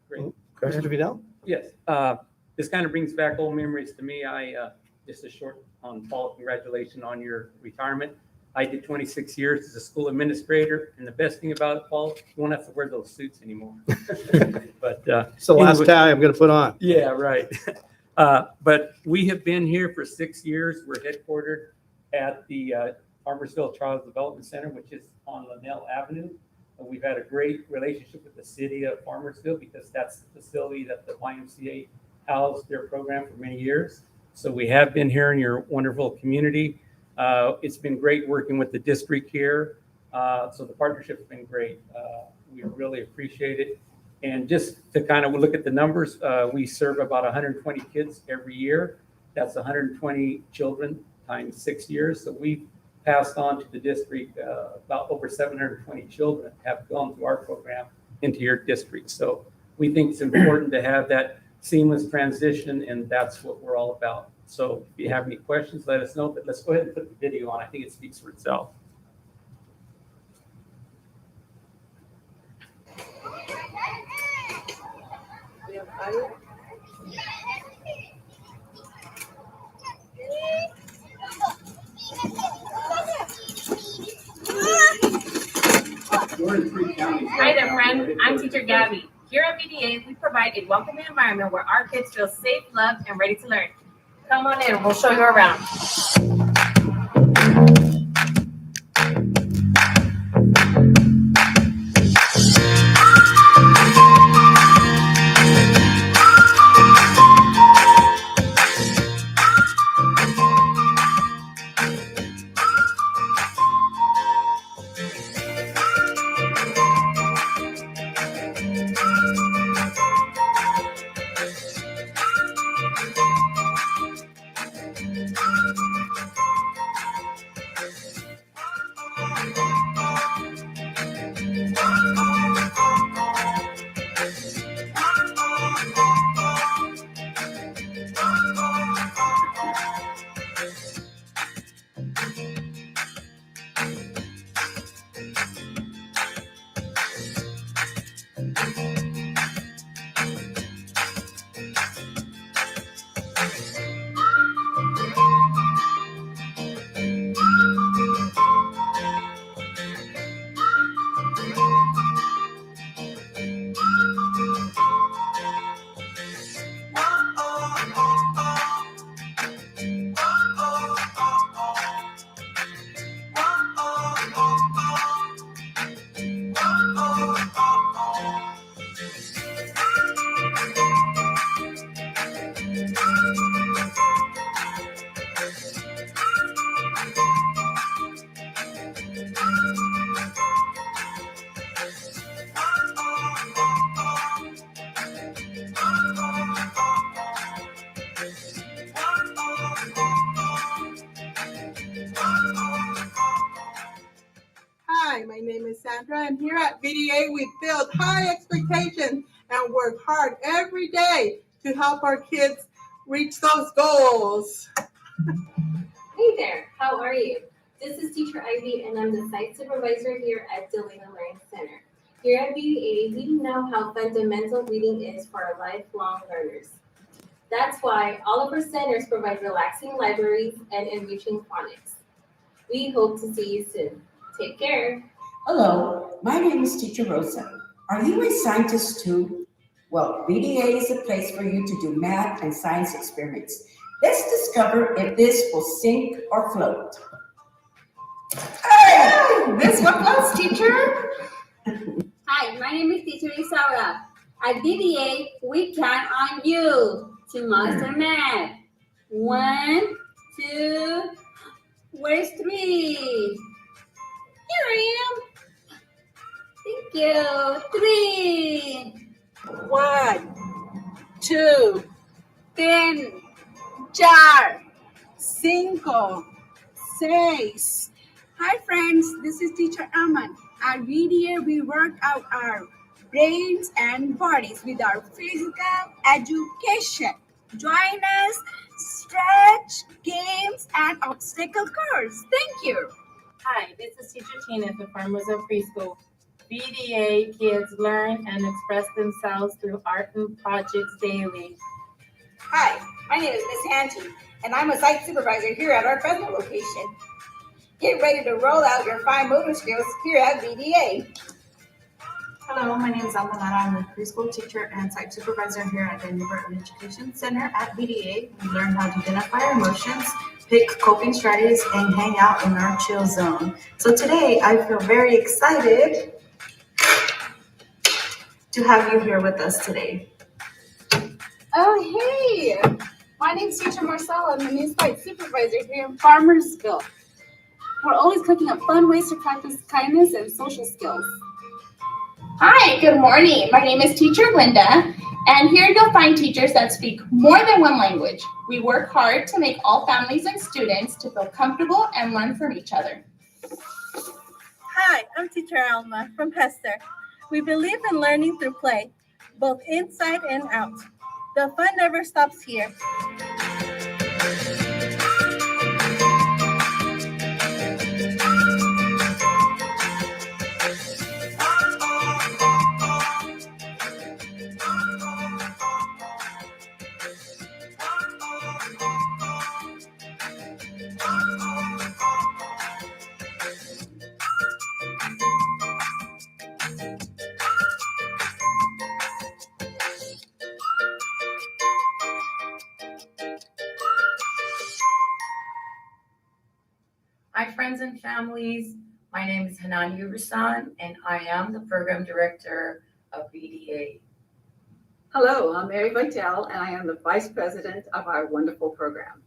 Great. Go ahead. Mr. Vidal? Yes, this kind of brings back old memories to me. Just a short on Paul, congratulations on your retirement. I did 26 years as a school administrator, and the best thing about it, Paul, you won't have to wear those suits anymore. But It's the last anyway. tie I'm going to put on. Yeah, right. But we have been here for 6 years. We're headquartered at the Farmersville Child Development Center, which is on Linnell Avenue. And we've had a great relationship with the city of Farmersville because that's the facility that the YMCA housed their program for many years. So we have been here in your wonderful community. It's been great working with the district here. So the partnership's been great. We really appreciate it. And just to kind of look at the numbers, we serve about 120 kids every year. That's 120 children times 6 years. So we've passed on to the district about over 720 children have gone through our program into your district. So we think it's important to have that seamless transition, and that's what we're all about. So if you have any questions, let us know. But let's go ahead and put the video on. I think it speaks for itself. We have audio? Hi there, friend. I'm teacher Gabby. Here at VDA, we provide a welcoming environment where our kids feel safe, loved, and ready to learn. Come on in, we'll show you around. Sandra, and here at VDA, we build high expectations and work hard every day to help our kids reach those goals. Hey there, how are you? This is Teacher Ivy, and I'm the site supervisor here at Delano Learning Center. Here at VDA, we know how fundamental reading is for our lifelong learners. That's why all of our centers provide relaxing libraries and enriching phonics. We hope to see you soon. Take care. Hello, my name is Teacher Rosa. Are you a scientist too? Well, VDA is a place for you to do math and science experiments. Let's discover if this will sink or float. Hey, this one floats, teacher. Hi, my name is Teacher Isaura. At VDA, we count on you to master math. 1, 2, where's 3? Here I am. Thank you. 3. 1, 2, 3, 4, 5, 6. Hi friends, this is Teacher Aman. At VDA, we work out our brains and bodies with our physical education. Join us, stretch, games, and obstacle course. Thank you. Hi, this is Teacher Tina from Farmersville Preschool. VDA kids learn and express themselves through art and projects daily. Hi, my name is Miss Angie, and I'm a site supervisor here at our Fresno location. Get ready to roll out your fine motor skills here at VDA. Hello, my name is Almanara. I'm a preschool teacher and site supervisor here at the Newburgh Education Center at VDA. We learn how to identify our emotions, pick coping strategies, and hang out in our chill zone. So today, I feel very excited to have you here with us today. Oh, hey! My name is Teacher Marcella. I'm the new site supervisor here in Farmersville. We're always cooking up fun ways to practice kindness and social skills. Hi, good morning. My name is Teacher Linda, and here you'll find teachers that speak more than one language. We work hard to make all families and students to feel comfortable and learn from each other. Hi, I'm Teacher Alma from Hester. We believe in learning through play, both inside and out. The fun never stops here. Hi, friends and families. My name is Hanan Yurusan, and I am the program director of VDA. Hello, I'm Mary Vitale, and I am the vice president of our wonderful program.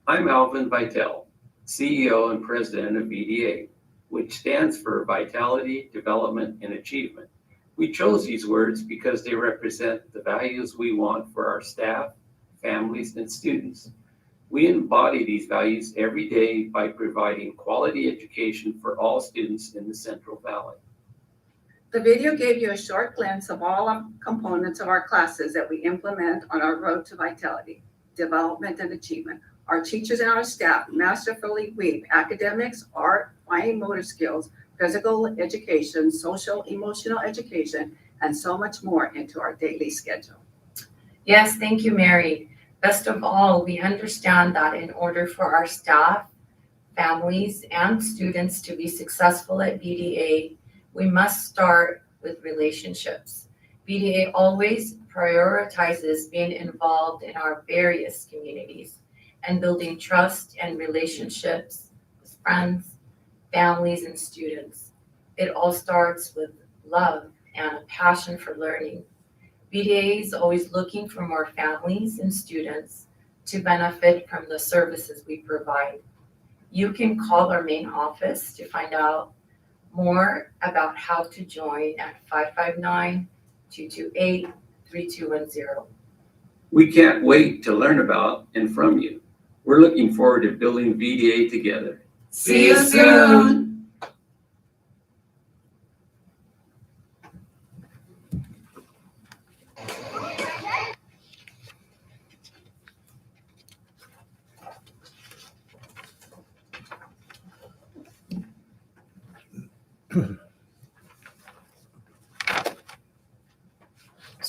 I'm Alvin Vitale, CEO and president of VDA, which stands for Vitality, Development, and Achievement. We chose these words because they represent the values we want for our staff, families, and students. We embody these values every day by providing quality education for all students in the Central Valley. The video gave you a short glimpse of all components of our classes that we implement on our road to vitality, development, and achievement. Our teachers and our staff masterfully weave academics, art, fine motor skills, physical education, social, emotional education, and so much more into our daily schedule. Yes, thank you, Mary. Best of all, we understand that in order for our staff, families, and students to be successful at VDA, we must start with relationships. VDA always prioritizes being involved in our various communities and building trust and relationships with friends, families, and students. It all starts with love and a passion for learning. VDA is always looking for more families and students to benefit from the services we provide. You can call our main office to find out more about how to join at 559-228-3210. We can't wait to learn about and from you. We're looking forward to building VDA together. See you soon.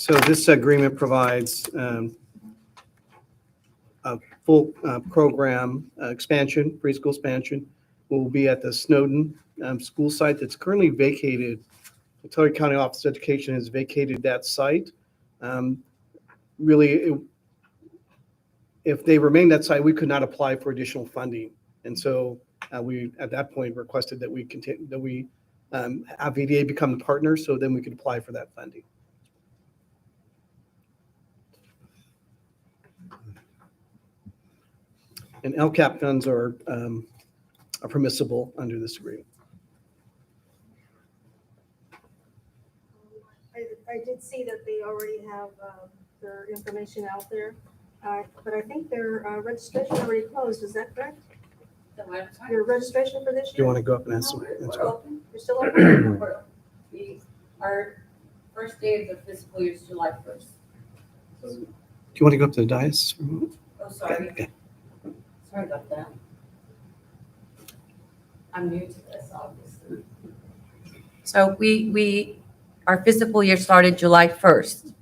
So this agreement provides a full program expansion, preschool expansion. Will be at the Snowden school site that's currently vacated. The Tulare County Office of Education has vacated that site. Really, if they remain that site, we could not apply for additional funding. And so we, at that point, requested that we continue, that we have VDA become the partner, so then we could apply for that funding. And LCAP funds are permissible under this agreement. I did see that they already have their information out there, but I think their registration already closed. Is that correct? Your registration for this Do you year? want to go up and ask them? We're open. You're still open? Our first day of the fiscal year is July 1st. Do you want to go up to the dais? Oh, sorry. Okay. Sorry about that. I'm new to this, obviously. So our fiscal year started July 1st,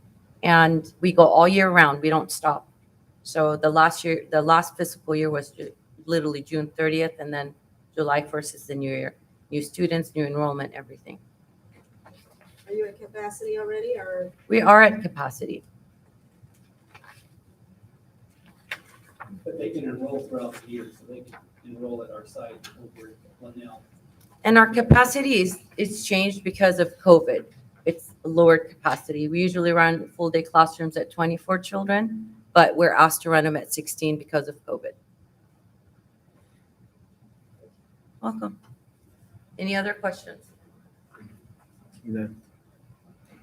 and we go all year round. We don't stop. So the last fiscal year was literally June 30th, and then July 1st is the new year. New students, new enrollment, everything. Are you at capacity already, or? We are at capacity. But they can enroll throughout the year, so they can enroll at our site over at Linnell. And our capacity is changed because of COVID. It's lowered capacity. We usually run full-day classrooms at 24 children, but we're asked to run them at 16 because of COVID. Welcome. Any other questions? No.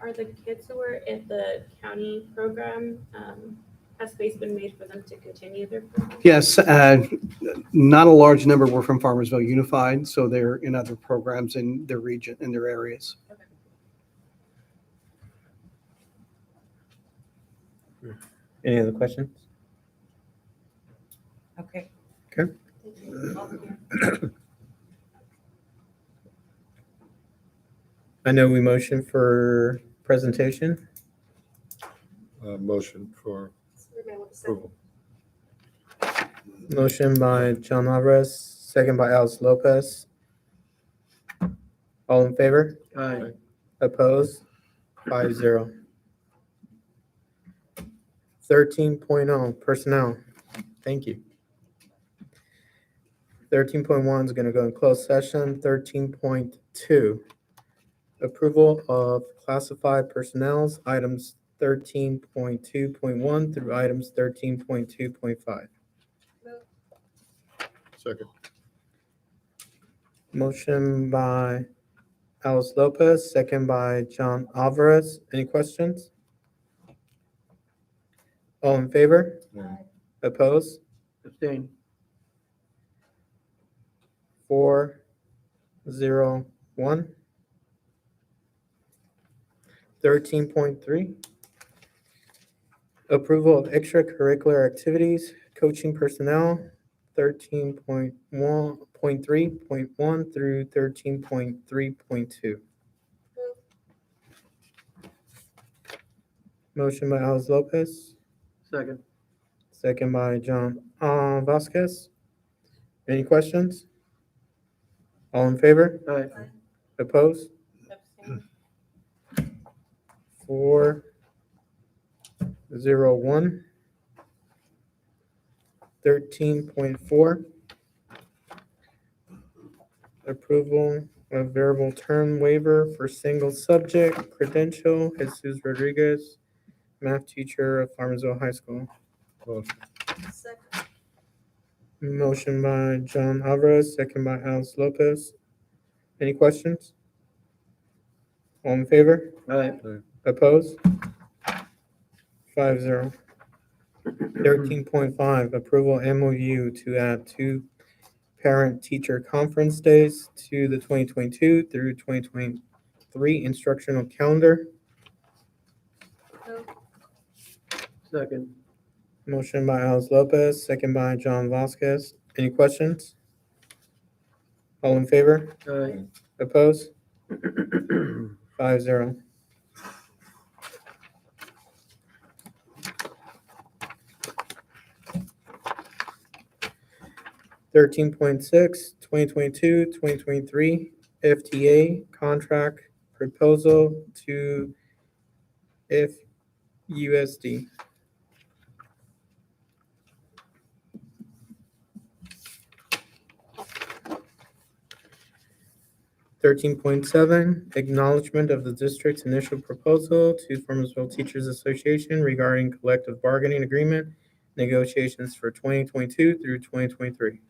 Are the kids who are at the county program, has space been made for them to continue their program? Yes, not a large number were from Farmersville Unified, so they're in other programs in their region, in their areas. Any other questions? Okay. Okay. I know we motioned for presentation. Motion for approval. Motion by John Alvarez, second by Alice Lopez. All in favor? Aye. Opposed? 5-0. 13.0, personnel. Thank you. 13.1 is going to go in closed session. 13.2, approval of classified personnel's items 13.2.1 through items 13.2.5. Second. Motion by Alice Lopez, second by John Alvarez. Any questions? All in favor? Aye. Opposed? Abstain. 4-0-1. 13.3. Approval of extracurricular activities, coaching personnel, 13.3.1 through 13.3.2. Motion by Alice Lopez, Second. second by John Vasquez. Any questions? All in favor? Aye. Opposed? 4-0-1. 13.4. Approval of variable term waiver for single subject credential, Jesus Rodriguez, math teacher of Farmersville High School. Motion. Second. Motion by John Alvarez, second by Alice Lopez. Any questions? All in favor? Aye. Opposed? 5-0. 13.5, approval MOU to add 2 parent-teacher conference days to the 2022 through 2023 instructional calendar. Second. Motion by Alice Lopez, second by John Vasquez. Any questions? All in favor? Aye. Opposed? 5-0. 13.6, 2022-2023 FTA contract proposal to FUSD. Thirteen point seven, acknowledgement of the district's initial proposal to Farmersville Teachers Association regarding collective bargaining agreement negotiations for 2022 through 2023.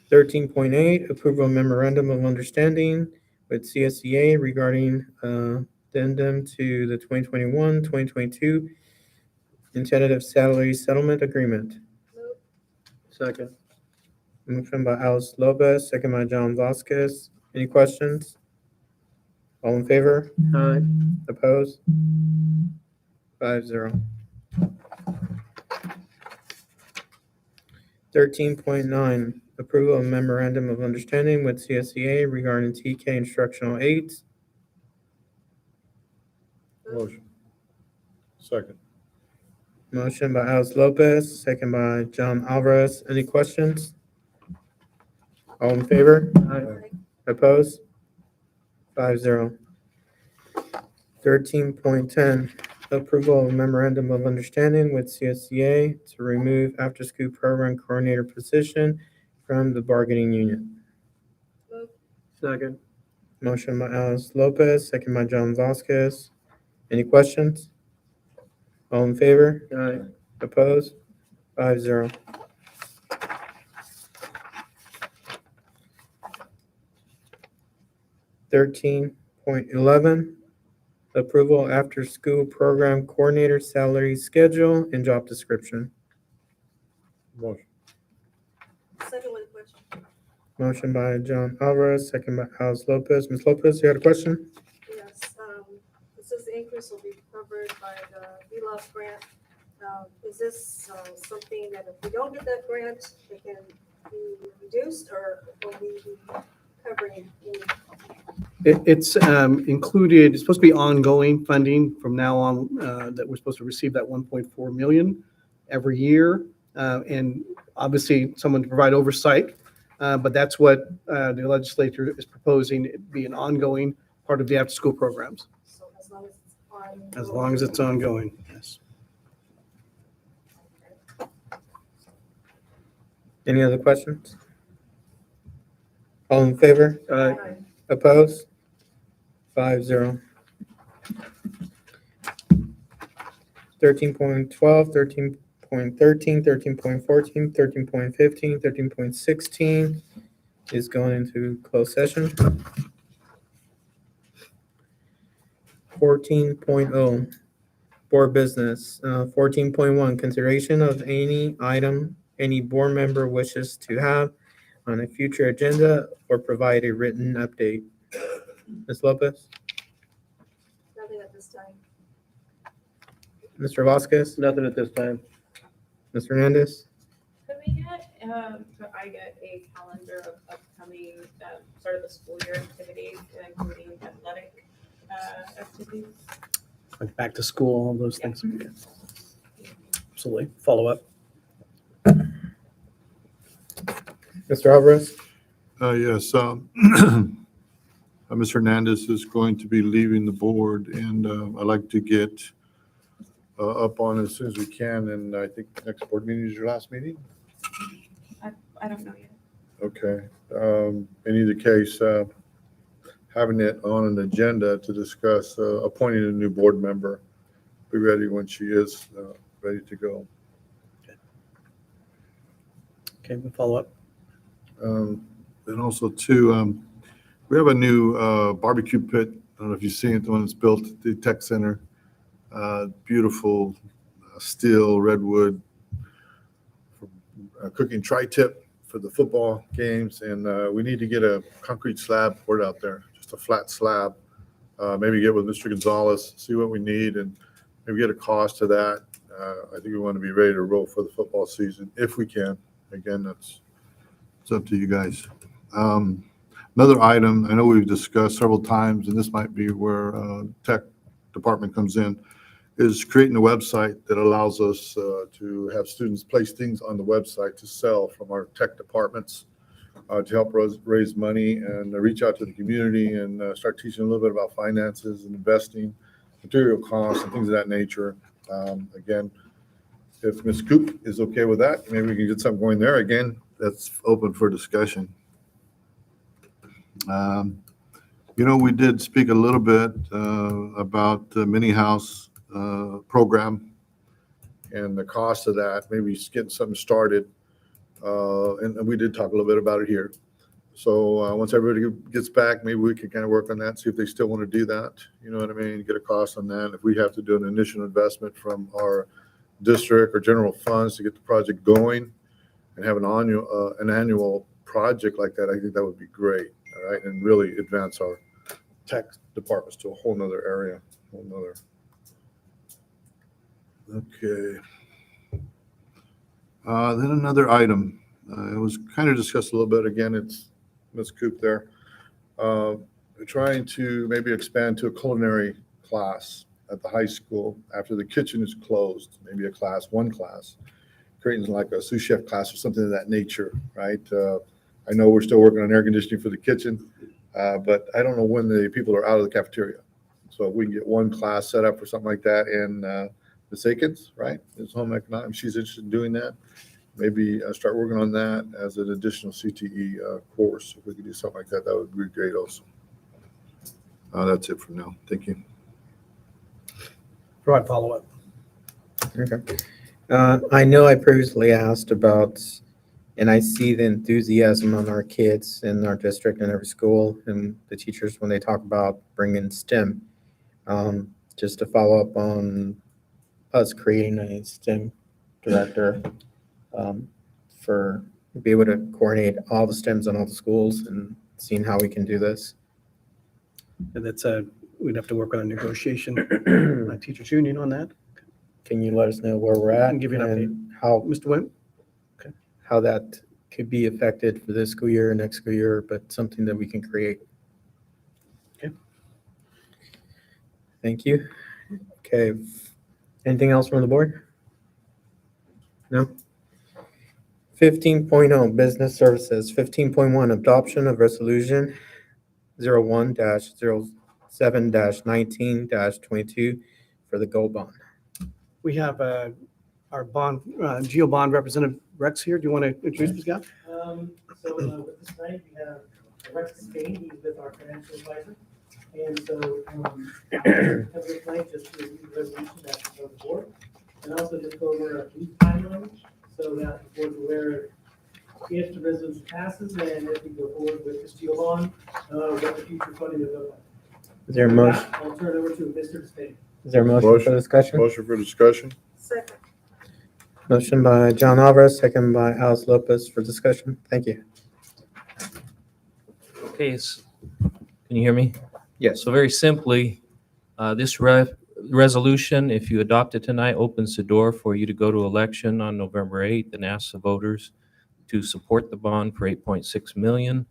Thirteen point eight, approval of memorandum of understanding with CSEA regarding addendum to the 2021-2022 tentative salary settlement agreement. Second. Motion by Alice Lopez, second by John Vasquez. Any questions? All in favor? Aye. Opposed? 5-0. 13.9, approval of memorandum of understanding with CSEA regarding TK instructional aids. Motion. Second. Motion by Alice Lopez, second by John Alvarez. Any questions? All in favor? Aye. Opposed? 5-0. 13.10, approval of memorandum of understanding with CSEA to remove after-school program coordinator position from the bargaining unit. Second. Motion by Alice Lopez, second by John Vasquez. Any questions? All in favor? Aye. Opposed? 5-0. 13.11, approval after-school program coordinator salary schedule and job description. Motion. Second with a question. Motion by John Alvarez, second by Alice Lopez. Ms. Lopez, you had a question? Yes, it says the increase will be covered by the VLOS grant. Is this something that if we don't get that grant, it can be reduced, or will we be covering any? It's included, it's supposed to be ongoing funding from now on, that we're supposed to receive that 1.4 million every year. And obviously, someone to provide oversight, but that's what the legislature is proposing, it be an ongoing part of the after-school programs. So as long as it's on. As long as it's ongoing, yes. Any other questions? All in favor? Aye. Opposed? 5-0. 13.12, 13.13, 13.14, 13.15, 13.16 is going into closed session. 14.0, board business. 14.1, consideration of any item any board member wishes to have on a future agenda or provide a written update. Ms. Lopez? Nothing at this time. Mr. Vasquez? Nothing at this time. Ms. Hernandez? Could we get, could I get a calendar of upcoming, start of the school year activities, including athletic, activities? Like back to school, all those things. Absolutely. Follow up. Mr. Alvarez? Yes, Ms. Hernandez is going to be leaving the board, and I'd like to get up on it as soon as we can, and I think next board meeting is your last meeting? I don't know yet. Okay. In either case, having it on an agenda to discuss appointing a new board member, be ready when she is ready to go. Okay, we'll follow up. And also too, we have a new barbecue pit. I don't know if you've seen it, the one that's built at the tech center. Beautiful steel, redwood, for cooking tri-tip for the football games. And we need to get a concrete slab poured out there, just a flat slab. Maybe get with Mr. Gonzalez, see what we need, and maybe get a cost to that. I think we want to be ready to roll for the football season if we can. Again, it's up to you guys. Another item I know we've discussed several times, and this might be where tech department comes in, is creating a website that allows us to have students place things on the website to sell from our tech departments to help raise money and reach out to the community and start teaching a little bit about finances and investing, material costs, and things of that nature. Again, if Ms. Coop is okay with that, maybe we can get something going there. Again, that's open for discussion. We did speak a little bit about the mini house program and the cost of that, maybe just getting something started. And we did talk a little bit about it here. So once everybody gets back, maybe we can kind of work on that, see if they still want to do that. You know what I mean? Get a cost on that. If we have to do an initial investment from our district or general funds to get the project going and have an annual project like that, I think that would be great. All right, and really advance our tech departments to a whole nother area, Okay. Then another item, it was kind of discussed a little bit. Again, it's Ms. Coop there. Trying to maybe expand to a culinary class at the high school after the kitchen is closed, maybe one class, creating like a sous chef class or something of that nature, right? I know we're still working on air conditioning for the kitchen, but I don't know when the people are out of the cafeteria. So if we can get one class set up for something like that, and Ms. Akins, right, is home economics, she's interested in doing that. Maybe start working on that as an additional CTE course. If we could do something like that, that would be great also. That's it for now. Thank you. Provide follow-up. Okay. I know I previously asked about, and I see the enthusiasm on our kids in our district and every school and the teachers when they talk about bringing STEM. Just to follow up on us creating a STEM director for be able to coordinate all the STEMs in all the schools and seeing how we can do this. And that's we'd have to work on a negotiation, teachers union on that. Can you let us know where we're at And give you an update. and how, Mr. Wim? how that could be affected for this school year, next school year, but something that we can create. Okay. Thank you. Okay. Anything else from the board? No? 15.0 Business Services. 15.1 Adoption of Resolution 01-07-19-22 for the gold bond. We have our bond, Geo Bond Representative Rex here. Do you want to introduce this guy? With this night, we have Rex Spain, he's with our financial advisor. And so, have this night just to review the resolution that's on the board, and also just go over a brief timeline so that the board's aware if the resolution passes and if we go forward with this Geo Bond, what the future funding will look like. Is there a With motion? that, I'll turn it over to Mr. Spain. Is there a motion for discussion? Motion for discussion. Second. Motion by John Alvarez, second by Alice Lopez for discussion. Thank you. Okay, can you hear me? Yes. So very simply, this resolution, if you adopt it tonight, opens the door for you to go to election on November 8th and ask the voters to support the bond for $8.6 million.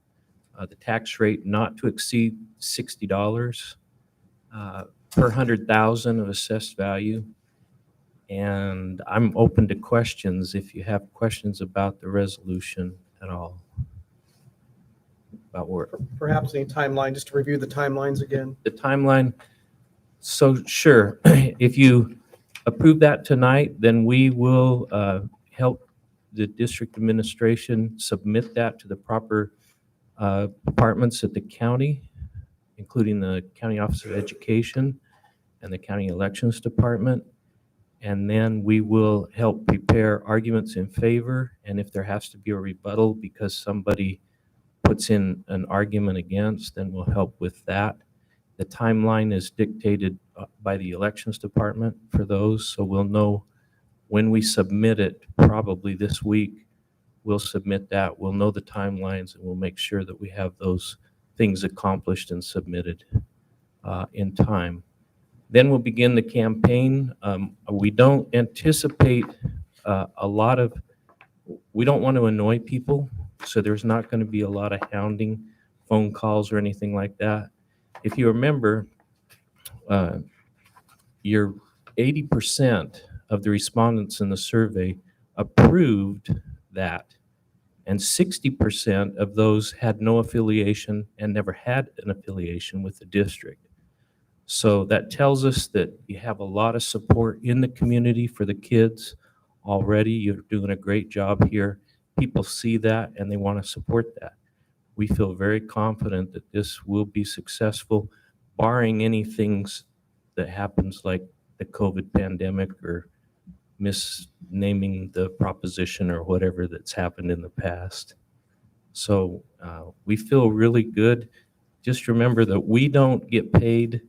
The tax rate not to exceed $60 per 100,000 of assessed value. And I'm open to questions if you have questions about the resolution at all. About where Perhaps a timeline, just to review the timelines again. the timeline. So sure, if you approve that tonight, then we will help the district administration submit that to the proper departments at the county, including the County Office of Education and the County Elections Department. And then we will help prepare arguments in favor. And if there has to be a rebuttal because somebody puts in an argument against, then we'll help with that. The timeline is dictated by the Elections Department for those, so we'll know when we submit it, probably this week. We'll submit that, we'll know the timelines, and we'll make sure that we have those things accomplished and submitted in time. Then we'll begin the campaign. We don't anticipate we don't want to annoy people, so there's not going to be a lot of hounding, phone calls or anything like that. If you remember, your 80% of the respondents in the survey approved that, and 60% of those had no affiliation and never had an affiliation with the district. So that tells us that you have a lot of support in the community for the kids already. You're doing a great job here. People see that and they want to support that. We feel very confident that this will be successful, barring any things that happens like the COVID pandemic or misnaming the proposition or whatever that's happened in the past. So we feel really good. Just remember that we don't get paid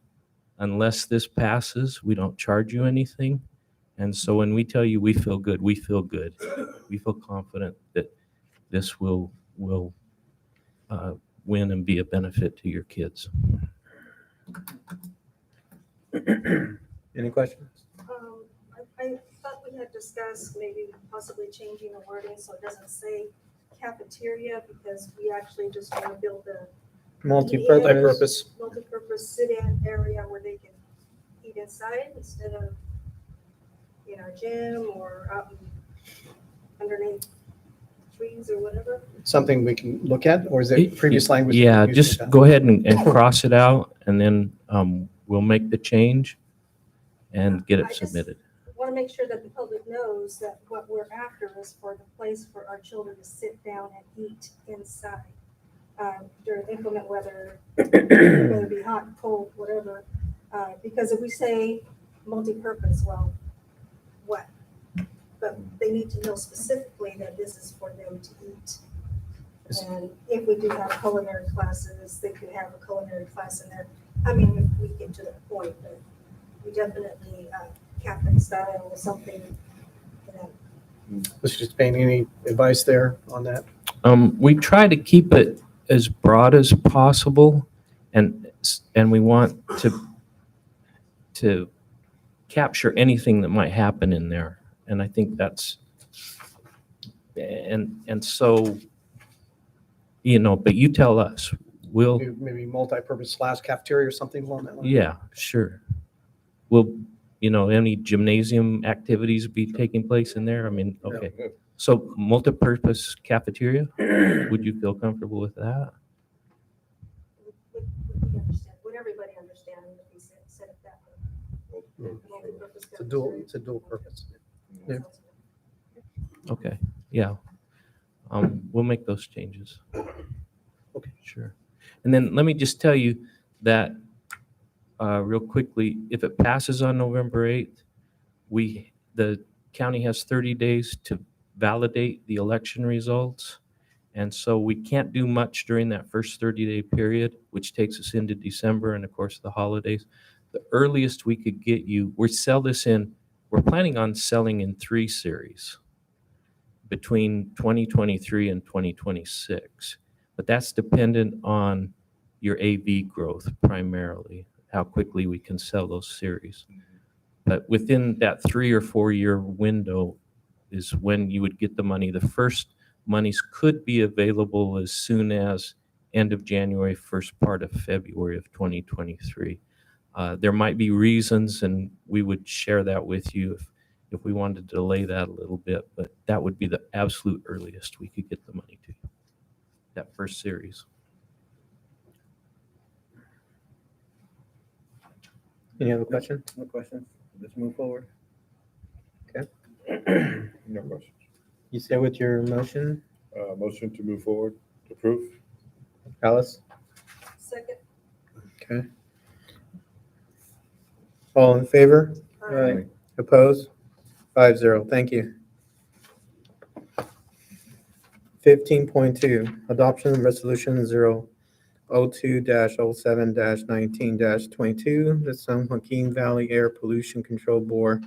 unless this passes. We don't charge you anything. And so when we tell you we feel good, we feel good. We feel confident that this will win and be a benefit to your kids. Any questions? I thought we had discussed maybe possibly changing the wording so it doesn't say cafeteria, because we actually just want to build a Multi-purpose. multi-purpose sit-in area where they can eat inside instead of in our gym or out underneath trees or whatever. Something we can look at, or is it previous language? Yeah, we used just to- go ahead and cross it out, and then we'll make the change and get I it just submitted. want to make sure that the public knows that what we're after is for the place for our children to sit down and eat inside during inclement weather, whether it be hot, cold, whatever. Because if we say multi-purpose, well, what? But they need to know specifically that this is for them to eat. And if we do have culinary classes, they could have a culinary class in there. I mean, if we get to that point, but we definitely cafe style or something. Mr. Spain, any advice there on that? We try to keep it as broad as possible, and we want to capture anything that might happen in there. And I think that's, and so, but you tell us, we'll, Maybe multi-purpose / cafeteria or something along that line? yeah, sure. Will, any gymnasium activities be taking place in there? I mean, okay. So multi-purpose cafeteria, would you feel comfortable with that? Would everybody understand if we set it that way? Multi-purpose It's a dual purpose. Yeah. Okay, yeah. We'll make those changes. Okay. Sure. And then let me just tell you that real quickly, if it passes on November 8th, the county has 30 days to validate the election results. And so we can't do much during that first 30-day period, which takes us into December and of course the holidays. The earliest we could get you, we're planning on selling in 3 series between 2023 and 2026. But that's dependent on your AV growth primarily, how quickly we can sell those series. But within that 3 or 4 year window is when you would get the money. The first monies could be available as soon as end of January, first part of February of 2023. There might be reasons, and we would share that with you if we wanted to delay that a little bit, but that would be the absolute earliest we could get the money to you, that first series. Any other questions? No questions. Let's move forward. Okay. No questions. You say with your motion, Motion to move forward, approve? Alice? Second. Okay. All in favor? Aye. Opposed? 5-0. Thank you. 15.2, adoption of resolution 002-07-19-22, the San Joaquin Valley Air Pollution Control Board.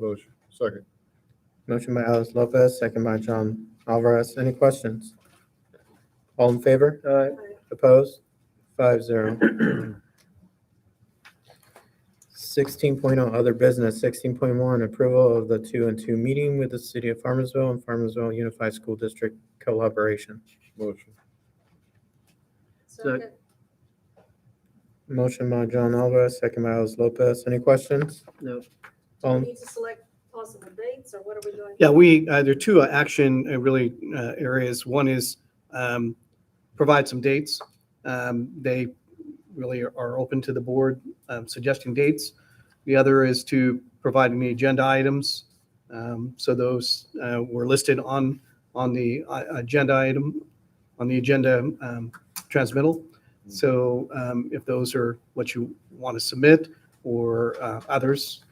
Motion. Second. Motion by Alice Lopez, second by John Alvarez. Any questions? All in favor? Aye. Opposed? 5-0. 16.0 other business. 16.1 approval of the 2-and-2 meeting with the city of Farmersville and Farmersville Unified School District collaboration. Motion. Second. Motion by John Alvarez, second by Alice Lopez. Any questions? No. Do we Um, need to select possible dates, or what are we doing? Yeah, there are two action really areas. One is provide some dates. They really are open to the board suggesting dates. The other is to provide any agenda items. So those were listed on the agenda item, on the agenda transmittal. So if those are what you want to submit or others,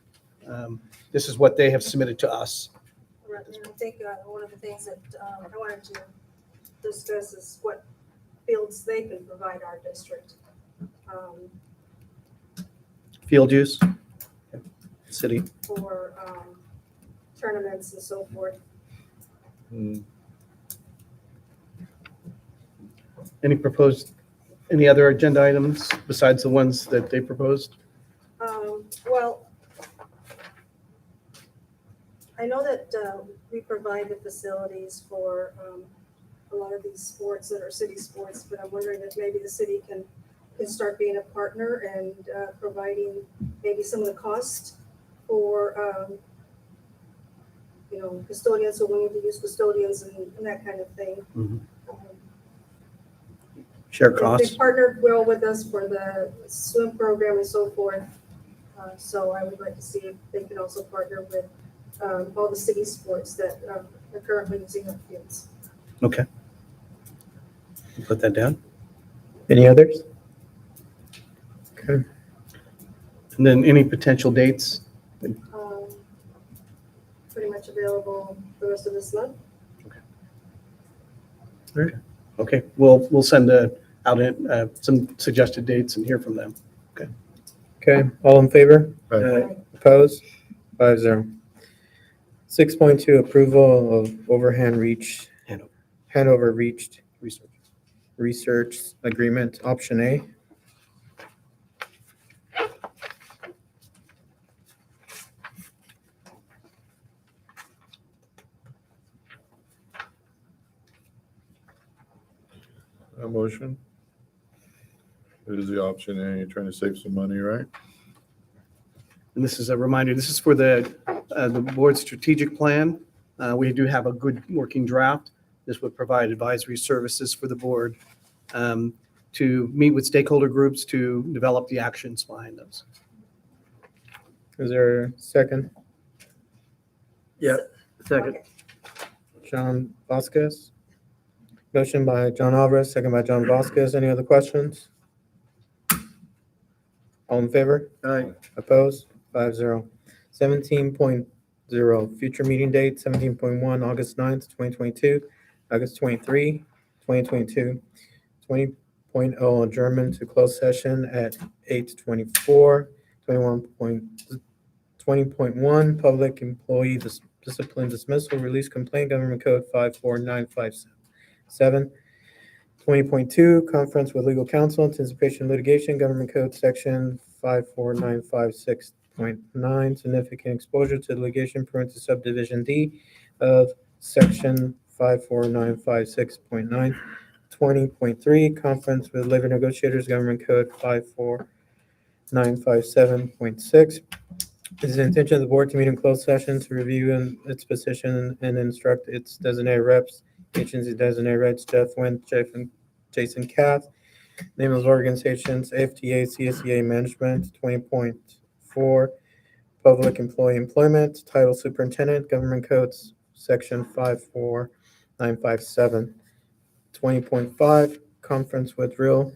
this is what they have submitted to us. Right, and I think one of the things that I wanted to discuss is what fields they can provide our district. Field use, city. For tournaments and so forth. Any other agenda items besides the ones that they proposed? Well, I know that we provide the facilities for a lot of these sports that are city sports, but I'm wondering if maybe the city can start being a partner and providing maybe some of the cost for custodians who will need to use custodians and that kind of thing. Share They costs. partnered well with us for the swim program and so forth. So I would like to see if they can also partner with all the city sports that are currently using our fields. Okay. Put that down. Any others? Okay. And then any potential dates? Pretty much available the rest of this month. Okay, we'll send out some suggested dates and hear from them. Okay, all in favor? Aye. Opposed? 5-0. 6.2, approval of Hanover reached research agreement, option A. A motion. It is the option A. You're trying to save some money, right? And this is a reminder, this is for the board's strategic plan. We do have a good working draft. This would provide advisory services for the board to meet with stakeholder groups to develop the actions behind those. Is there a second? Second. John Vasquez. Motion by John Alvarez, second by John Vasquez. Any other questions? All in favor? Aye. Opposed? 5-0. 17.0, future meeting date, 17.1, August 9th, 2022, August 23, 2022. 20.0, adjournment to closed session at 8:24. 20.1, public employee discipline dismissal, release complaint, government code 54957. 20.2, conference with legal counsel, anticipation litigation, government code section 54956.9, significant exposure to litigation pursuant to subdivision D of section 54956.9. 20.3, conference with labor negotiators, government code 54957.6. It is the intention of the board to meet in closed session to review its position and instruct its designated reps, agency designated reps, Jeff Wynn, Jason Kath, name of organizations, AFTA, CSEA Management. 20.4, public employee employment, title superintendent, government codes, section 54957. 20.5, conference with real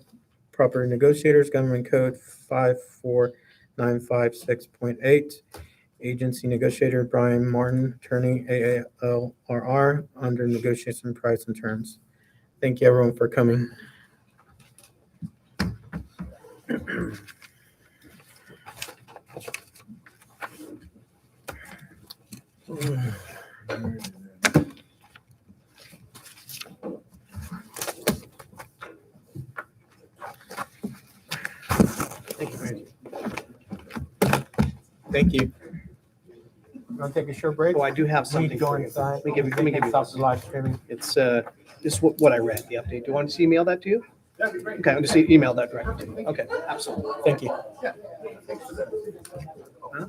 property negotiators, government code 54956.8. Agency negotiator Brian Martin, attorney AALRR, under negotiation price and terms. Thank you everyone for coming. Thank you. Want to take a short break? Oh, I do have We something. need to go for you. inside. Let me give you Stop the live streaming. It's just what I read, the update. Do you want to email that to you? That'd be great. Okay, I'll just email that directly. Okay, absolutely. Thank you. Yeah. Huh?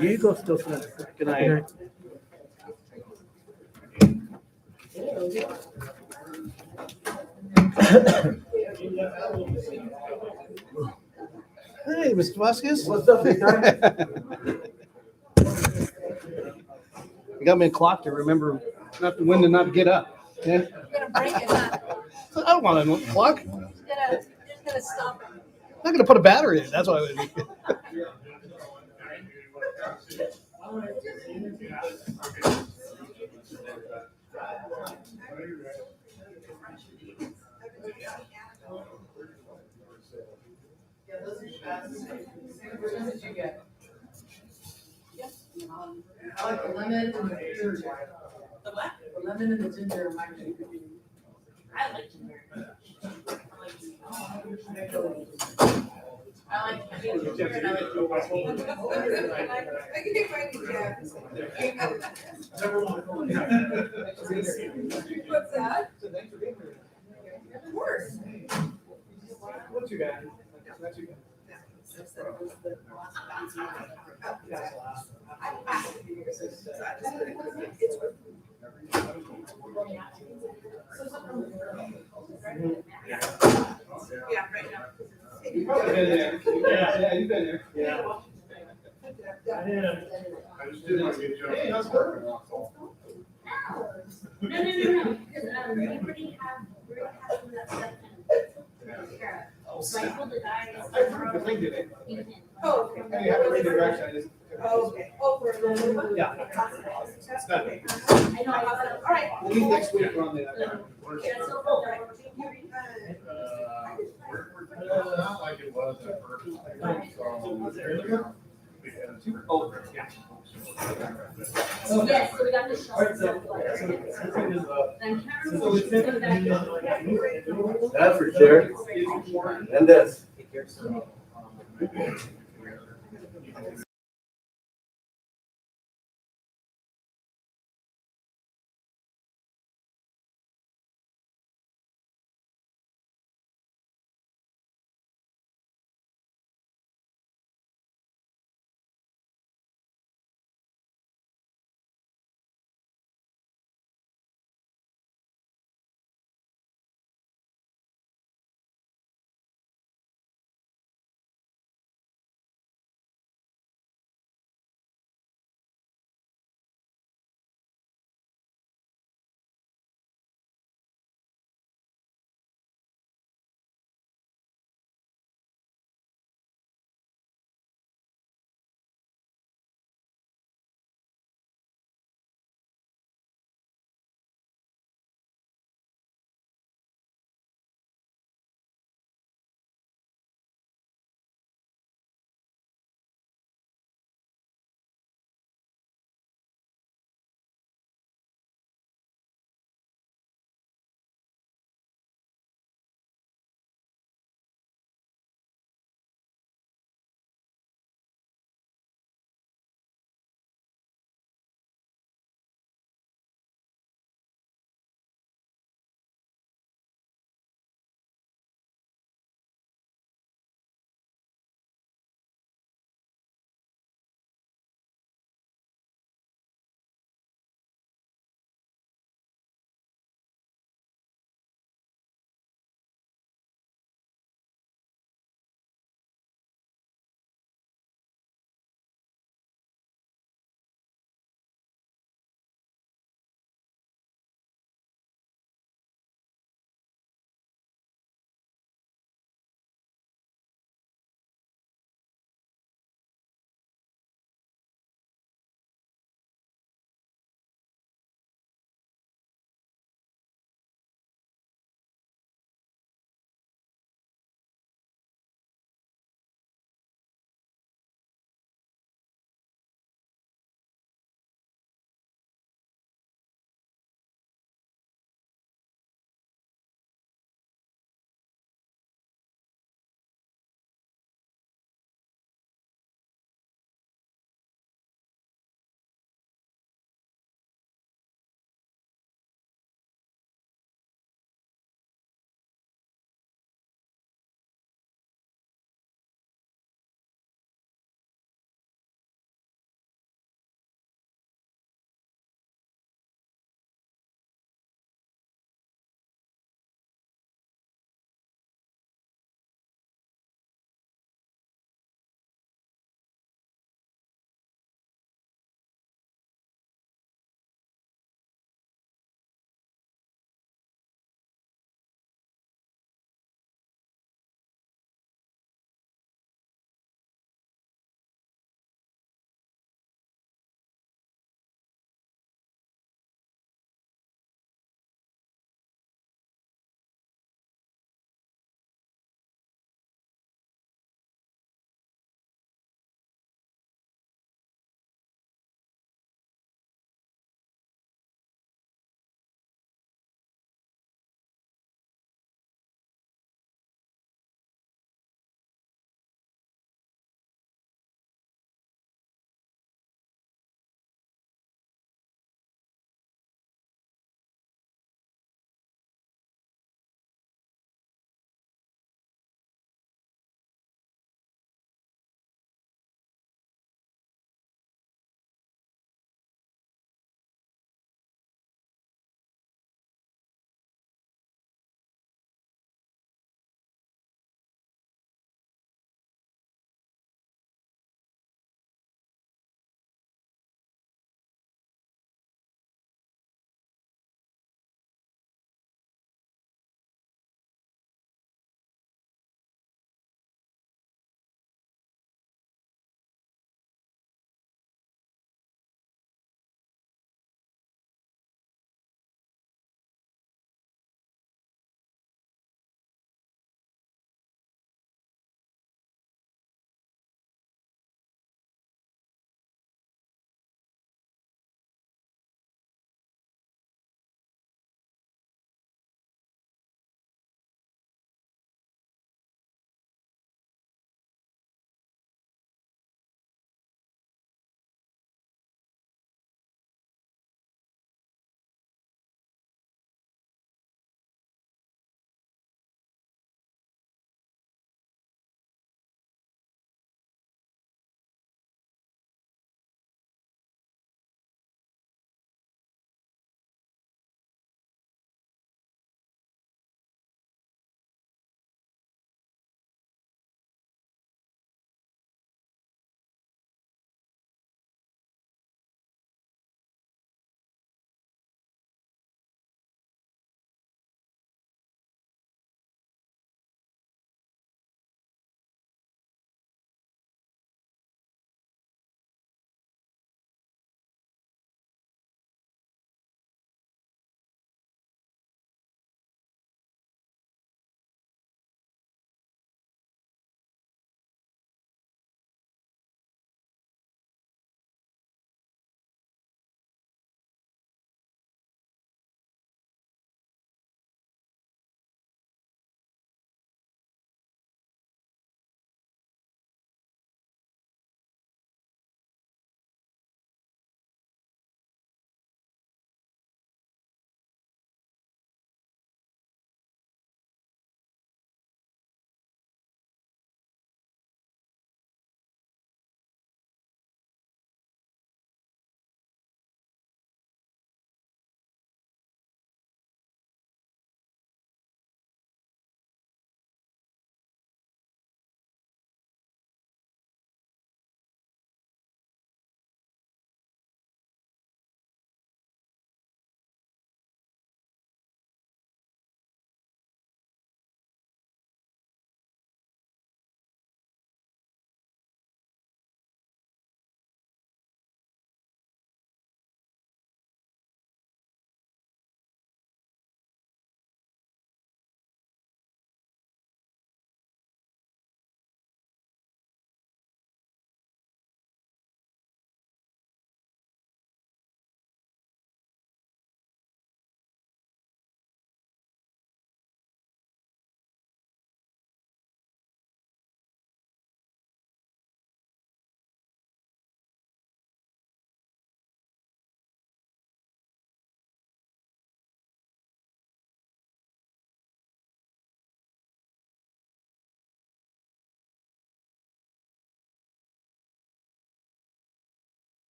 You go still. Good night. Hey, Mr. Vasquez. What's up, big guy? You got me a clock to remember not to when to not get up. Yeah. You're gonna break it up. I don't want a clock. You're just gonna stop it. I'm not gonna put a battery in. That's why. I like the lemon and the ginger. The what? The lemon and the ginger are my favorite. I like ginger. I like ginger and I like What's that? Of course. What you got? What you got? Yeah, right now. You've been there. Yeah, you've been there. Yeah. I just didn't want to get you. Hey, how's it going? No, because we already have some of that stuff taken care of. So I told the guys. I approved the thing today. Oh, okay. Hey, you have to read the direction. I just. Oh, okay. Oh, for a little bit? Yeah. That's okay. I know, All right. We'll meet next week on the. That's so cool. Not like it was at first. Yes, so we got the shelves. That's for sure. And this.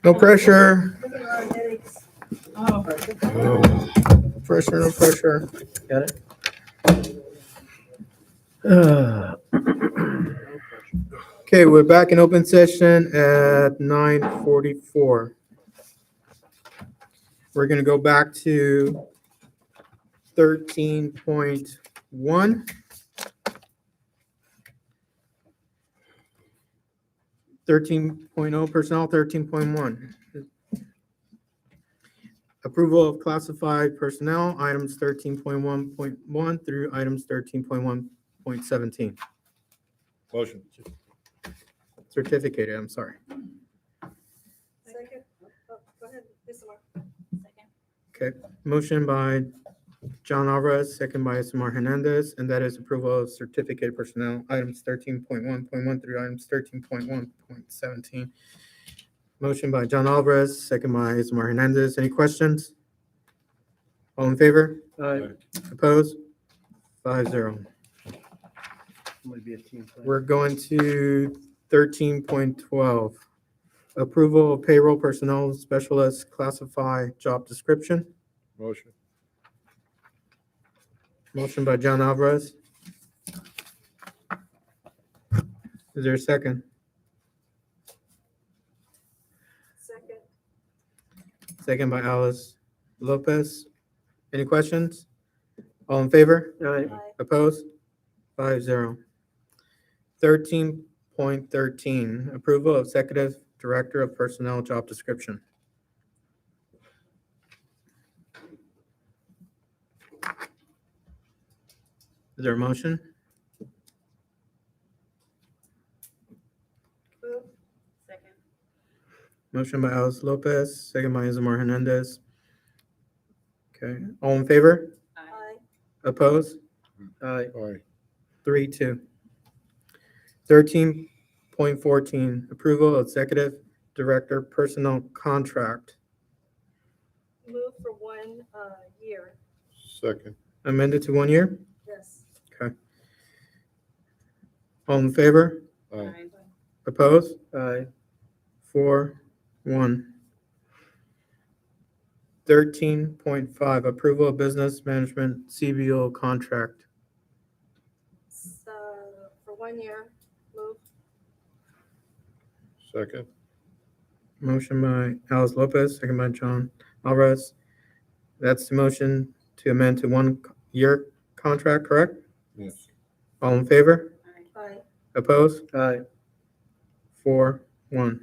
No pressure. Look at our headaches. Oh, Pressure, no pressure. Got it? Okay, we're back in open session at 9:44. We're gonna go back to 13.1. 13.0 personnel, 13.1. Approval of classified personnel, items 13.1.1 through items 13.1.17. Motion. Certificated, I'm sorry. Second. Oh, go ahead, Ms. Amar. Okay, motion by John Alvarez, second by Isamar Hernandez, and that is approval of certificated personnel, items 13.1.1 through items 13.1.17. Motion by John Alvarez, second by Isamar Hernandez. Any questions? All in favor? Aye. Opposed? 5-0. I'm gonna be a team player. We're going to 13.12. Approval of payroll personnel specialist classify job description. Motion. Motion by John Alvarez. Is there a second? Second. Second by Alice Lopez. Any questions? All in favor? Aye. Opposed? 5-0. 13.13, approval of executive director of personnel job description. Is there a motion? Move. second. Motion by Alice Lopez, second by Isamar Hernandez. Okay, all in favor? Aye. Opposed? Aye. Aye. 3-2. 13.14, approval of executive director personnel contract Move for 1 year. Second. amended to 1 year. Yes. Okay. All in favor? Aye. Opposed? Aye. 4-1. 13.5, approval of business management CBO contract. So, for 1 year, move. Second. Motion by Alice Lopez, second by John Alvarez. That's the motion to amend to 1 year contract, correct? Yes. All in favor? Aye. Opposed? Aye. 4-1.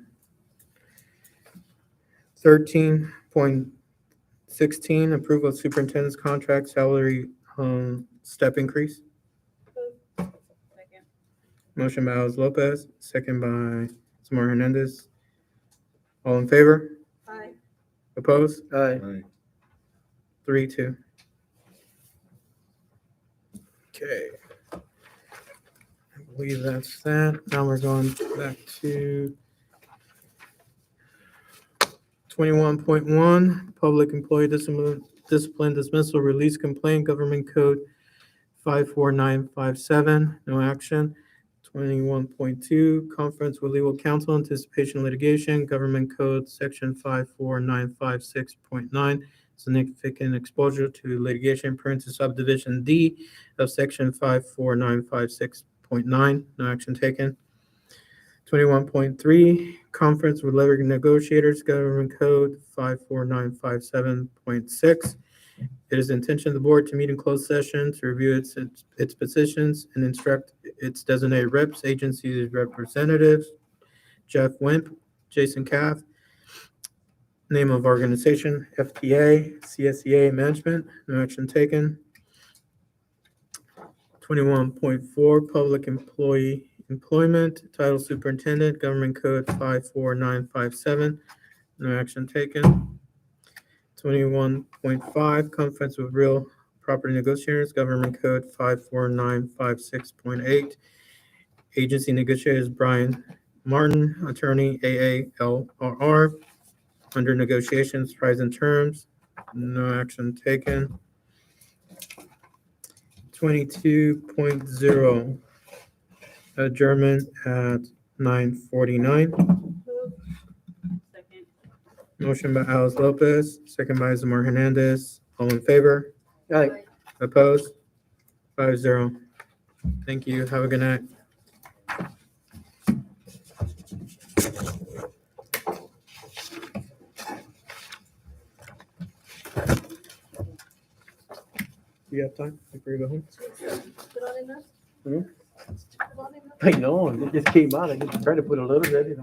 13.16, approval of superintendent's contract salary step increase. Second. Motion by Alice Lopez, second by Samar Hernandez. All in favor? Aye. Opposed? Aye. Aye. 3-2. Okay. I believe that's that. Now we're going back to 21.1, public employee discipline dismissal release complaint, government code 54957, no action. 21.2, conference with legal counsel, anticipation litigation, government code section 54956.9, significant exposure to litigation, parentheses subdivision D of section 54956.9, no action taken. 21.3, conference with labor negotiators, government code 54957.6. It is the intention of the board to meet in closed session to review its positions and instruct its designated reps, agencies, representatives, Jeff Wimp, Jason Caff, name of organization, FTA, CSEA management, no action taken. 21.4, public employee employment, title superintendent, government code 54957, no action taken. 21.5, conference with real property negotiators, government code 54956.8. Agency negotiators Brian Martin, attorney AALRR. Under negotiations, price and terms, no action taken. 22.0, adjournment at 9:49. Move. Second. Motion by Alice Lopez, second by Zamar Hernandez. All in favor? Aye. Opposed? 5-0. Thank you. Have a good night. You have time before you go home? I know, it just came out. I just tried to put a little bit,